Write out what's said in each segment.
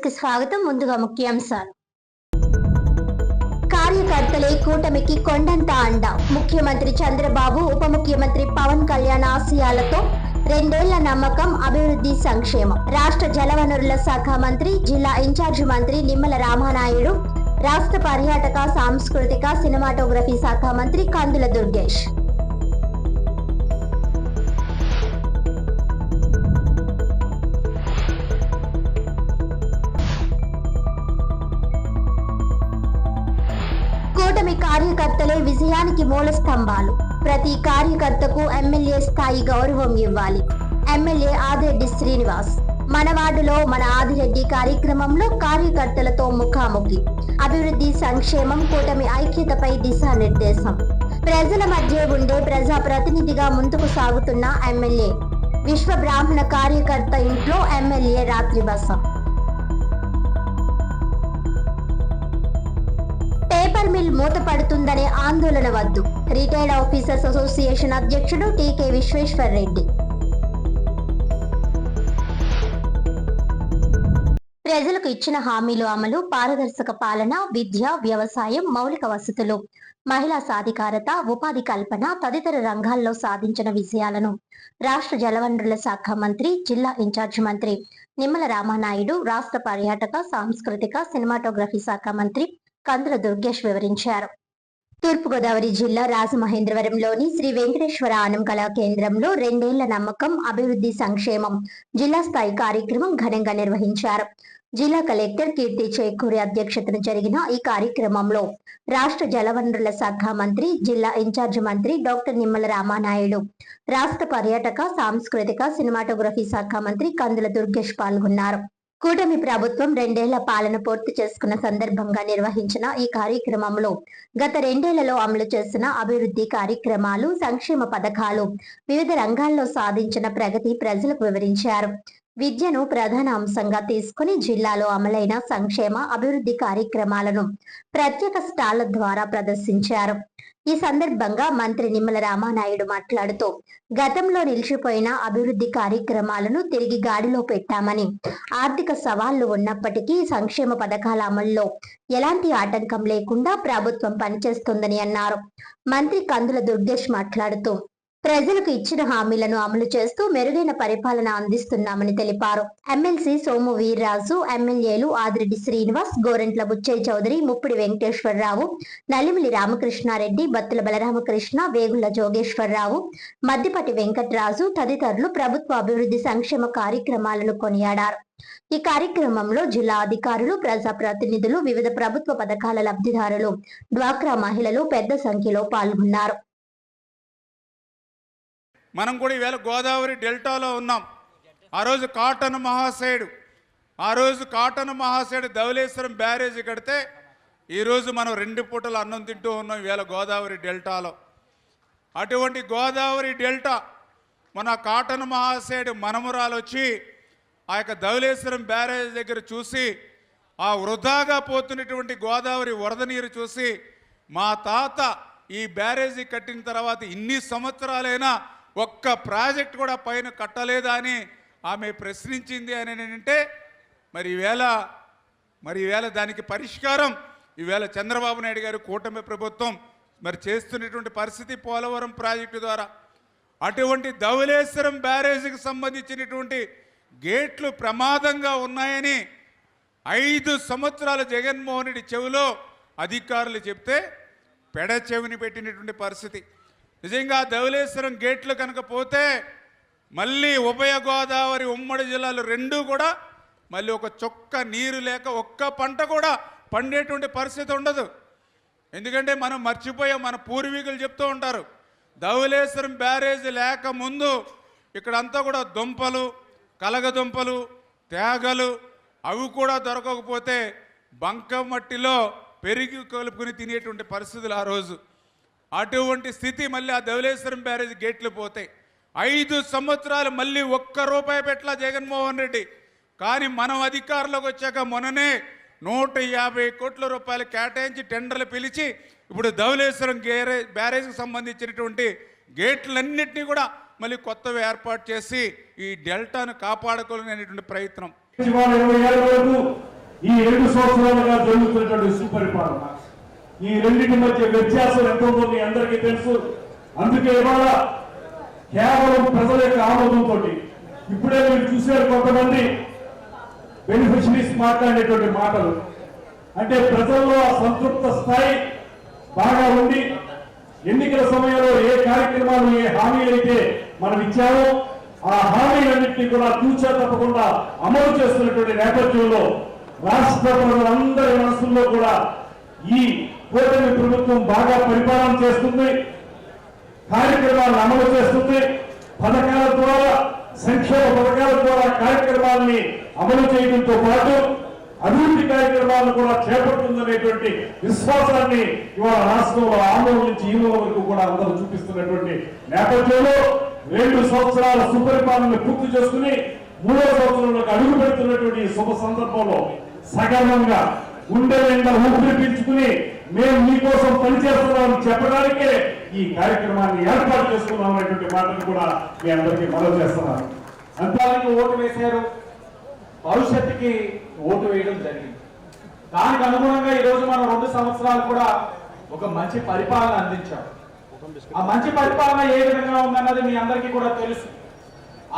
కి స్వాగతం. ముందుగా ముఖ్యాంశాలు. కార్యకర్తలే కూటమికి కొండంత అండ. ముఖ్యమంత్రి చంద్రబాబు, ఉప ముఖ్యమంత్రి పవన్ కళ్యాణ్ ఆశయాలతో 2 ఏళ్ల నమ్మకం, అభివృద్ధి, సంక్షేమం. రాష్ట్ర జలవనరుల శాఖ మంత్రి, జిల్లా ఇన్ఛార్జి మంత్రి నిమ్మల రామానాయుడు, రాష్ట్ర పర్యాటక, సాంస్కృతిక, సినిమాటోగ్రఫీ శాఖ మంత్రి కందుల దుర్గేష్. కూటమి కార్యకర్తలే విజయానికి మూల స్తంభాలు. ప్రతి కార్యకర్తకు ఎమ్మెల్యే స్థాయి గౌరవం ఇవ్వాలి. ఎమ్మెల్యే ఆదిరెడ్డి శ్రీనివాస్. మన వార్డులో మన ఆదిరెడ్డి కార్యక్రమంలో కార్యకర్తలతో ముఖాముఖి. అభివృద్ధి, సంక్షేమం, కూటమి ఐక్యతపై దిశానిర్దేశం. ప్రజల మధ్య ఉండే ప్రజా ప్రతినిధిగా ముందుకు సాగుతున్న ఎమ్మెల్యే. విశ్వ బ్రాహ్మణ కార్యకర్త ఇంట్లో ఎమ్మెల్యే రాత్రి బస. పేపర్ మిల్ మూతపడుతుందనే ఆందోళన వద్దు. రిటైర్డ్ ఆఫీసర్స్ అసోసియేషన్ అధ్యక్షుడు టీకే విశ్వేశ్వర్ రెడ్డి. ప్రజలకు ఇచ్చిన హామీలు అమలు, పారదర్శక పాలన, విద్య, వ్యవసాయం, మౌలిక వసతులు, మహిళా సాధికారత, ఉపాధి కల్పన తదితర రంగాల్లో సాధించిన విజయాలను రాష్ట్ర జలవనరుల శాఖ మంత్రి, జిల్లా ఇన్ఛార్జి మంత్రి నిమ్మల రామానాయుడు, రాష్ట్ర పర్యాటక, సాంస్కృతిక, సినిమాటోగ్రఫీ శాఖ మంత్రి కందుల దుర్గేష్ వివరించారు. తూర్పుగోదావరి జిల్లా రాజమహేంద్రవరంలోని శ్రీ వెంకటేశ్వర ఆనం కళా కేంద్రంలో 2 ఏళ్ల నమ్మకం, అభివృద్ధి, సంక్షేమం జిల్లా స్థాయి కార్యక్రమం ఘనంగా నిర్వహించారు. జిల్లా కలెక్టర్ కీర్తి చేకూరి అధ్యక్షతన జరిగిన ఈ కార్యక్రమంలో రాష్ట్ర జలవనరుల శాఖ మంత్రి, జిల్లా ఇన్ఛార్జి మంత్రి డాక్టర్ నిమ్మల రామానాయుడు, రాష్ట్ర పర్యాటక, సాంస్కృతిక, సినిమాటోగ్రఫీ శాఖ మంత్రి కందుల దుర్గేష్ పాల్గొన్నారు. కూటమి ప్రభుత్వం 2 ఏళ్ల పాలన పూర్తి చేసుకున్న సందర్భంగా నిర్వహించిన ఈ కార్యక్రమంలో గత 2 ఏళ్లలో అమలు చేసిన అభివృద్ధి కార్యక్రమాలు, సంక్షేమ పథకాలు, వివిధ రంగాల్లో సాధించిన ప్రగతి ప్రజలకు వివరించారు. విద్యను ప్రధాన అంశంగా తీసుకుని జిల్లాలో అమలైన సంక్షేమ, అభివృద్ధి కార్యక్రమాలను ప్రత్యేక స్టాళ్ల ద్వారా ప్రదర్శించారు. ఈ సందర్భంగా మంత్రి నిమ్మల రామానాయుడు మాట్లాడుతూ, గతంలో నిలిచిపోయిన అభివృద్ధి కార్యక్రమాలను తిరిగి గాడిలో పెట్టామని, ఆర్థిక సవాళ్లు ఉన్నప్పటికీ సంక్షేమ పథకాల అమల్లో ఎలాంటి ఆటంకం లేకుండా ప్రభుత్వం పనిచేస్తోందని అన్నారు. మంత్రి కందుల దుర్గేష్ మాట్లాడుతూ, ప్రజలకు ఇచ్చిన హామీలను అమలు చేస్తూ మెరుగైన పరిపాలన అందిస్తున్నామని తెలిపారు. ఎమ్మెల్సీ సోము వీర్రాజు, ఎమ్మెల్యేలు ఆదిరెడ్డి శ్రీనివాస్, గోరంట్ల బుచ్చయ్య చౌదరి, ముప్పిడి వెంకటేశ్వరరావు, నలిమిలి రామకృష్ణారెడ్డి, బత్తుల బలరామకృష్ణ, వేగుళ్ల జోగేశ్వరరావు, మద్దిపటి వెంకటరాజు తదితరులు ప్రభుత్వ అభివృద్ధి సంక్షేమ కార్యక్రమాలను కొనియాడారు. ఈ కార్యక్రమంలో జిల్లా అధికారులు, ప్రజాప్రతినిధులు, వివిధ ప్రభుత్వ పథకాల లబ్ధిదారులు, డ్వాక్రా మహిళలు పెద్ద సంఖ్యలో పాల్గొన్నారు. మనం కూడా ఈవేళ గోదావరి డెల్టాలో ఉన్నాం. ఆ రోజు కాటన్ మహాశయుడు ధవళేశ్వరం బ్యారేజీ కడితే ఈరోజు మనం 2 పూటలు అన్నం తింటూ ఉన్నాం ఈవేళ గోదావరి డెల్టాలో. అటువంటి గోదావరి డెల్టా మన కాటన్ మహాశయుడు మనమురాలు వచ్చి ఆ యొక్క ధవళేశ్వరం బ్యారేజీ దగ్గర చూసి ఆ వృధాగా పోతున్నటువంటి గోదావరి వరద నీరు చూసి, మా తాత ఈ బ్యారేజీ కట్టిన తర్వాత ఇన్ని సంవత్సరాలైనా ఒక్క ప్రాజెక్ట్ కూడా పైన కట్టలేదా అని ఆమె ప్రశ్నించింది అని అంటే, మరి ఈవేళ దానికి పరిష్కారం ఈవేళ చంద్రబాబు నాయుడు గారు, కూటమి ప్రభుత్వం మరి చేస్తున్నటువంటి పరిస్థితి పోలవరం ప్రాజెక్టు ద్వారా. అటువంటి ధవళేశ్వరం బ్యారేజీకి సంబంధించినటువంటి గేట్లు ప్రమాదంగా ఉన్నాయని 5 సంవత్సరాల జగన్మోహన్ రెడ్డి చెవిలో అధికారులు చెప్తే పెడ చెవిని పెట్టినటువంటి పరిస్థితి. నిజంగా ధవళేశ్వరం గేట్లు కనుక పోతే మళ్ళీ ఉభయ గోదావరి ఉమ్మడి జిల్లాలు 2 కూడా మళ్ళీ ఒక చుక్క నీరు లేక ఒక్క పంట కూడా పండేటువంటి పరిస్థితి ఉండదు. ఎందుకంటే మనం మర్చిపోయాం, మన పూర్వీకులు చెప్తూ ఉంటారు, ధవళేశ్వరం బ్యారేజీ లేక ముందు ఇక్కడంతా కూడా దుంపలు, కలగదుంపలు, తేగలు అవి కూడా దొరకకపోతే బంక మట్టిలో పెరిగి కలుపుకుని తినేటువంటి పరిస్థితులు ఆ రోజు. అటువంటి స్థితి మళ్ళీ ఆ ధవళేశ్వరం బ్యారేజ్ గేట్లు పోతాయి. 5 సంవత్సరాలు మళ్ళీ ఒక్క రూపాయి పెట్టలా జగన్మోహన్ రెడ్డి. కానీ మనం అధికారంలోకి వచ్చాక మొన్ననే 150 కోట్ల రూపాయలు కేటాయించి టెండర్లు పిలిచి ఇప్పుడు ధవళేశ్వరం బ్యారేజ్కి సంబంధించినటువంటి గేట్లన్నింటినీ కూడా మళ్ళీ కొత్తవి ఏర్పాటు చేసి ఈ డెల్టాను కాపాడుకోవాలనేటువంటి ప్రయత్నం. ఈ 2 సంవత్సరాలుగా జరుగుతున్నటువంటి సుపరిపాలన, ఈ రెండింటి మధ్య వ్యత్యాసం ఎంత ఉందో మీ అందరికీ తెలుసు. అందుకే ఇవాళ కేవలం ప్రజల యొక్క ఆమోదంతో ఇప్పుడే మీరు చూసారు కొంతమంది బెనిఫిషరీస్ మాట్లాడేటువంటి మాటలు, అంటే ప్రజల్లో ఆ సంతృప్త స్థాయి బాగా ఉండి ఎన్నికల సమయంలో ఏ కార్యక్రమాలు ఏ హామీలు అయితే మనం ఇచ్చామో ఆ హామీలన్నింటినీ కూడా తూచా తప్పకుండా అమలు చేస్తున్నటువంటి నేపథ్యంలో రాష్ట్ర ప్రజలందరి మనసుల్లో కూడా ఈ కూటమి ప్రభుత్వం బాగా పరిపాలన చేస్తుంది, కార్యక్రమాలను అమలు చేస్తుంది, పథకాల ద్వారా సంక్షేమ పథకాల ద్వారా కార్యక్రమాలని అమలు చేయడంతో పాటు అభివృద్ధి కార్యక్రమాలను కూడా చేపడుతుందనేటువంటి విశ్వాసాన్ని ఇవాళ రాష్ట్రంలో ఆందోళన నుంచి ఈ మూల వరకు కూడా అందరూ చూపిస్తున్నటువంటి నేపథ్యంలో 2 సంవత్సరాల సుపరిపాలన పూర్తి చేసుకుని 3వ సంవత్సరంలోకి అడుగు పెడుతున్నటువంటి ఈ శుభ సందర్భంలో సగర్వంగా గుండె నిండా ఊపిరి పీల్చుకుని మేము మీకోసం పనిచేస్తున్నామని చెప్పడానికే ఈ కార్యక్రమాన్ని ఏర్పాటు చేసుకున్నాం అనేటువంటి మాటను కూడా మీ అందరికీ మనవి చేస్తున్నాను. అంతానికి ఓటు వేశారు, భవిష్యత్తుకి ఓటు వేయడం జరిగింది. దానికి అనుగుణంగా ఈరోజు మనం 2 సంవత్సరాలు కూడా ఒక మంచి పరిపాలన అందించాం. ఆ మంచి పరిపాలన ఏ విధంగా ఉందన్నది మీ అందరికీ కూడా తెలుసు.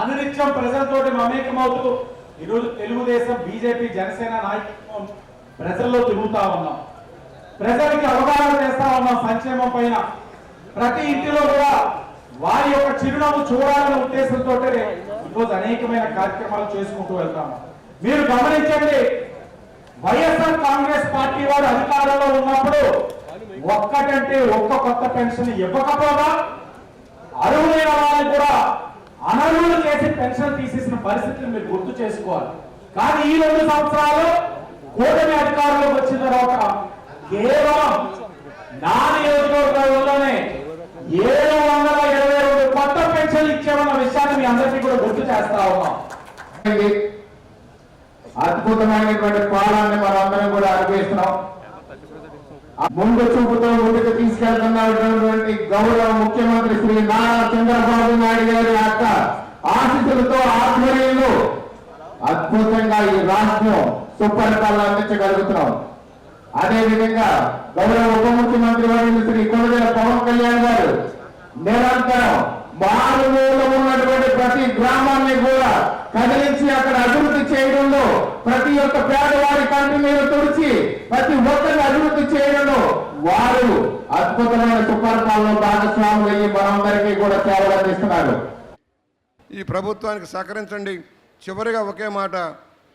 అనునిత్యం ప్రజలతోటి మమేకమవుతూ ఈరోజు తెలుగుదేశం, బీజేపీ, జనసేన నాయకత్వం ప్రజల్లో తిరుగుతా ఉన్నాం. ప్రజలకి అవగాహన చేస్తా ఉన్నాం సంక్షేమం పైన. ప్రతి ఇంటిలో కూడా వారి యొక్క చిరునవ్వు చూడాలనే ఉద్దేశంతో ఈరోజు అనేకమైన కార్యక్రమాలు చేసుకుంటూ వెళ్తాము. మీరు గమనించండి, వైఎస్ఆర్ కాంగ్రెస్ పార్టీ వారు అధికారంలో ఉన్నప్పుడు ఒక్కటంటే ఒక్క కొత్త పెన్షన్ ఇవ్వకపోగా అర్హులైన వారిని కూడా అనర్హులు చేసి పెన్షన్ తీసేసిన పరిస్థితిని మీరు గుర్తు చేసుకోవాలి. కానీ ఈ 2 సంవత్సరాలు కూటమి అధికారంలోకి వచ్చిన తర్వాత కేవలం నా నియోజకవర్గంలోనే 722 కొత్త పెన్షన్లు ఇచ్చామన్న విషయాన్ని మీ అందరికీ కూడా గుర్తు చేస్తా ఉన్నాం. అద్భుతమైనటువంటి పాలనని మనం అందరం కూడా అనుభవిస్తున్నాం. ముందు చూపుతో ముందుకు తీసుకెళ్తున్నటువంటి గౌరవ ముఖ్యమంత్రి శ్రీ నారా చంద్రబాబు నాయుడు గారి యొక్క ఆశీస్సులతో ఆధ్వర్యంలో అద్భుతంగా ఈ రాష్ట్రం సుపరిపాలన అందించగలుగుతున్నాం. అదే విధంగా గౌరవ ఉప ముఖ్యమంత్రి వర్యులు శ్రీ కొణిదెల పవన్ కళ్యాణ్ గారు నిరంతరం మారుమూల ఉన్నటువంటి ప్రతి గ్రామాన్ని కూడా కదిలించి అక్కడ అభివృద్ధి చేయడంలో, ప్రతి ఒక్క పేదవారి కంటి నీరు తుడిచి ప్రతి ఒక్కరిని అభివృద్ధి చేయడంలో వారు అద్భుతమైన సుపరిపాలన భాగస్వాములు అయ్యి మనందరికీ కూడా సేవలు అందిస్తున్నారు. ఈ ప్రభుత్వానికి సహకరించండి. చివరిగా ఒకే మాట,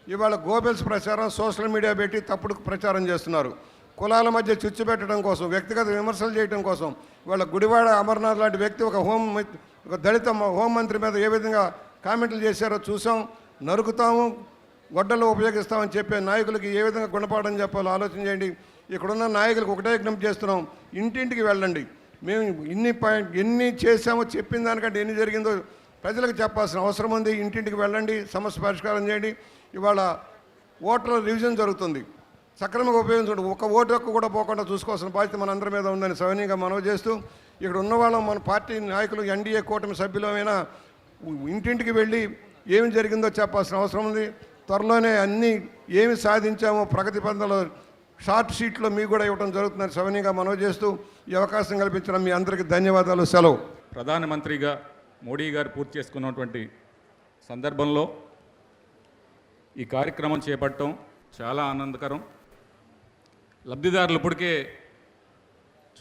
ఇవాళ గోబెల్స్ ప్రచారం సోషల్ మీడియా పెట్టి తప్పుడు ప్రచారం చేస్తున్నారు. కులాల మధ్య చిచ్చు పెట్టడం కోసం, వ్యక్తిగత విమర్శలు చేయడం కోసం. వాళ్ళ గుడివాడ అమర్నాథ్ లాంటి వ్యక్తి ఒక దళిత హోంమంత్రి మీద ఏ విధంగా కామెంట్లు చేశారో చూసాం. నరుకుతాము, గొడ్డలు ఉపయోగిస్తామని చెప్పే నాయకులకి ఏ విధంగా గుణపాఠం చెప్పాలో ఆలోచన చేయండి. ఇక్కడున్న నాయకులకు ఒకటే విజ్ఞప్తి చేస్తున్నాం, ఇంటింటికి వెళ్ళండి. మేము ఎన్ని చేసామో చెప్పిన దానికంటే ఎన్ని జరిగిందో ప్రజలకు చెప్పాల్సిన అవసరం ఉంది. ఇంటింటికి వెళ్ళండి, సమస్య పరిష్కారం చేయండి. ఇవాళ ఓటర్ల రివిజన్ జరుగుతుంది, సక్రమంగా ఉపయోగించండి. ఒక ఓటు హక్కు కూడా పోకుండా చూసుకోవాల్సిన బాధ్యత మన అందరి మీద ఉందని సవినీయంగా మనవి చేస్తూ, ఇక్కడ ఉన్న వాళ్ళం మన పార్టీ నాయకులు, ఎన్డీఏ కూటమి సభ్యులమైనా ఇంటింటికి వెళ్ళి ఏమి జరిగిందో చెప్పాల్సిన అవసరం ఉంది. త్వరలోనే అన్నీ ఏమి సాధించామో ప్రగతి పంథంలో షార్ట్ షీట్లో మీకు కూడా ఇవ్వడం జరుగుతుందని సవినీయంగా మనవి చేస్తూ ఈ అవకాశం కల్పించిన మీ అందరికీ ధన్యవాదాలు. సెలవు. ప్రధానమంత్రిగా మోడీ గారు పూర్తి చేసుకున్నటువంటి సందర్భంలో ఈ కార్యక్రమం చేపట్టడం చాలా ఆనందకరం. లబ్ధిదారులు ఇప్పటికే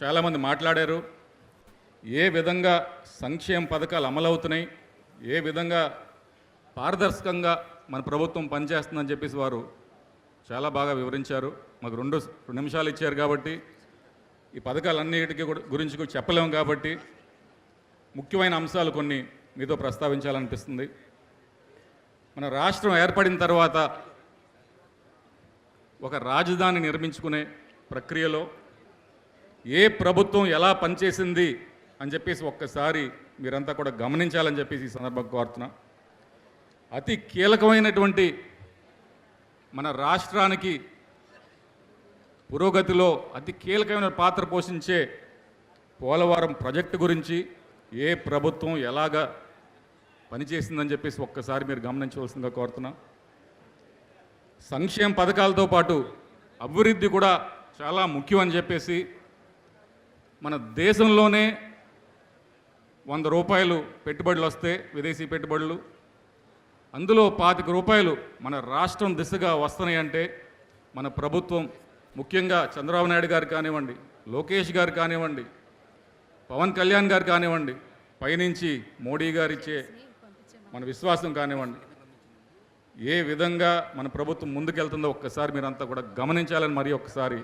చాలామంది మాట్లాడారు. ఏ విధంగా సంక్షేమ పథకాలు అమలవుతున్నాయి, ఏ విధంగా పారదర్శకంగా మన ప్రభుత్వం పనిచేస్తుందని చెప్పేసి వారు చాలా బాగా వివరించారు. మాకు 2 నిమిషాలు ఇచ్చారు కాబట్టి ఈ పథకాలన్నిటికీ గురించి కూడా చెప్పలేము కాబట్టి ముఖ్యమైన అంశాలు కొన్ని మీతో ప్రస్తావించాలనిపిస్తుంది. మన రాష్ట్రం ఏర్పడిన తర్వాత ఒక రాజధాని నిర్మించుకునే ప్రక్రియలో ఏ ప్రభుత్వం ఎలా పనిచేసింది అని చెప్పేసి ఒక్కసారి మీరంతా కూడా గమనించాలని చెప్పేసి ఈ సందర్భంగా కోరుతున్నా. అతి కీలకమైనటువంటి మన రాష్ట్రానికి పురోగతిలో అతి కీలకమైన పాత్ర పోషించే పోలవరం ప్రాజెక్టు గురించి ఏ ప్రభుత్వం ఎలాగా పనిచేసిందని చెప్పేసి ఒక్కసారి మీరు గమనించవలసిందిగా కోరుతున్నా. సంక్షేమ పథకాలతో పాటు అభివృద్ధి కూడా చాలా ముఖ్యం అని చెప్పేసి మన దేశంలోనే 100 రూపాయలు పెట్టుబడులు వస్తే విదేశీ పెట్టుబడులు, అందులో 25 రూపాయలు మన రాష్ట్రం దిశగా వస్తున్నాయి అంటే మన ప్రభుత్వం, ముఖ్యంగా చంద్రబాబు నాయుడు గారు కానివ్వండి, లోకేష్ గారు కానివ్వండి, పవన్ కళ్యాణ్ గారు కానివ్వండి, పైనుంచి మోడీ గారు ఇచ్చే మన విశ్వాసం కానివ్వండి, ఏ విధంగా మన ప్రభుత్వం ముందుకెళ్తుందో ఒక్కసారి మీరంతా కూడా గమనించాలని మరీ ఒక్కసారి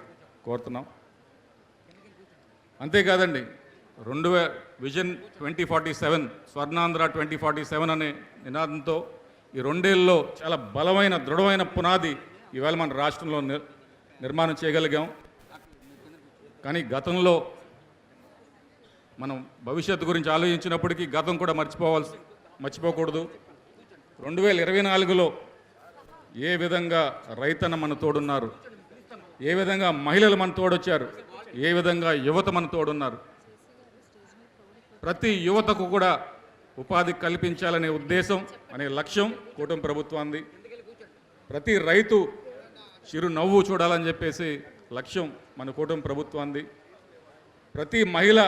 కోరుతున్నాం. అంతేకాదండి, విజన్ 2047 స్వర్ణాంధ్ర 2047 అనే నినాదంతో ఈ 2 ఏళ్ళలో చాలా బలమైన దృఢమైన పునాది ఇవాళ మన రాష్ట్రంలో నిర్మాణం చేయగలిగాం. కానీ గతంలో మనం భవిష్యత్తు గురించి ఆలోచించినప్పటికీ గతం కూడా మర్చిపోకూడదు. 2024లో ఏ విధంగా రైతన్న మన తోడున్నారు, ఏ విధంగా మహిళలు మన తోడొచ్చారు, ఏ విధంగా యువత మన తోడున్నారు. ప్రతి యువతకు కూడా ఉపాధి కల్పించాలనే ఉద్దేశం అనే లక్ష్యం కూటమి ప్రభుత్వాన్ని. ప్రతి రైతు చిరునవ్వు చూడాలని చెప్పేసి లక్ష్యం మన కూటమి ప్రభుత్వాన్ని. ప్రతి మహిళ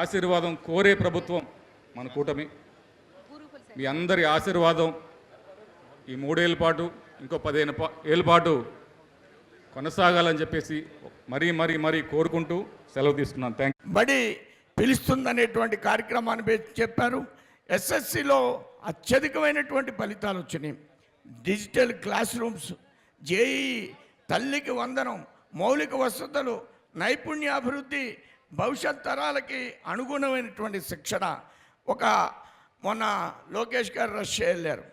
ఆశీర్వాదం కోరే ప్రభుత్వం మన కూటమి. మీ అందరి ఆశీర్వాదం ఈ 3 ఏళ్ళ పాటు ఇంకో 15 ఏళ్ళ పాటు కొనసాగాలని చెప్పేసి మరీ కోరుకుంటూ సెలవు తీసుకున్నాను. Thank you. బడి పిలుస్తుందనేటువంటి కార్యక్రమాన్ని చెప్పారు. ఎస్ఎస్సిలో అత్యధికమైనటువంటి ఫలితాలు వచ్చినాయి. డిజిటల్ క్లాస్ రూమ్స్, జేఈ, తల్లికి వందనం, మౌలిక వసతులు, నైపుణ్యాభివృద్ధి, భవిష్యత్ తరాలకి అనుగుణమైనటువంటి శిక్షణ. మొన్న లోకేష్ గారు రష్యా వెళ్ళారు.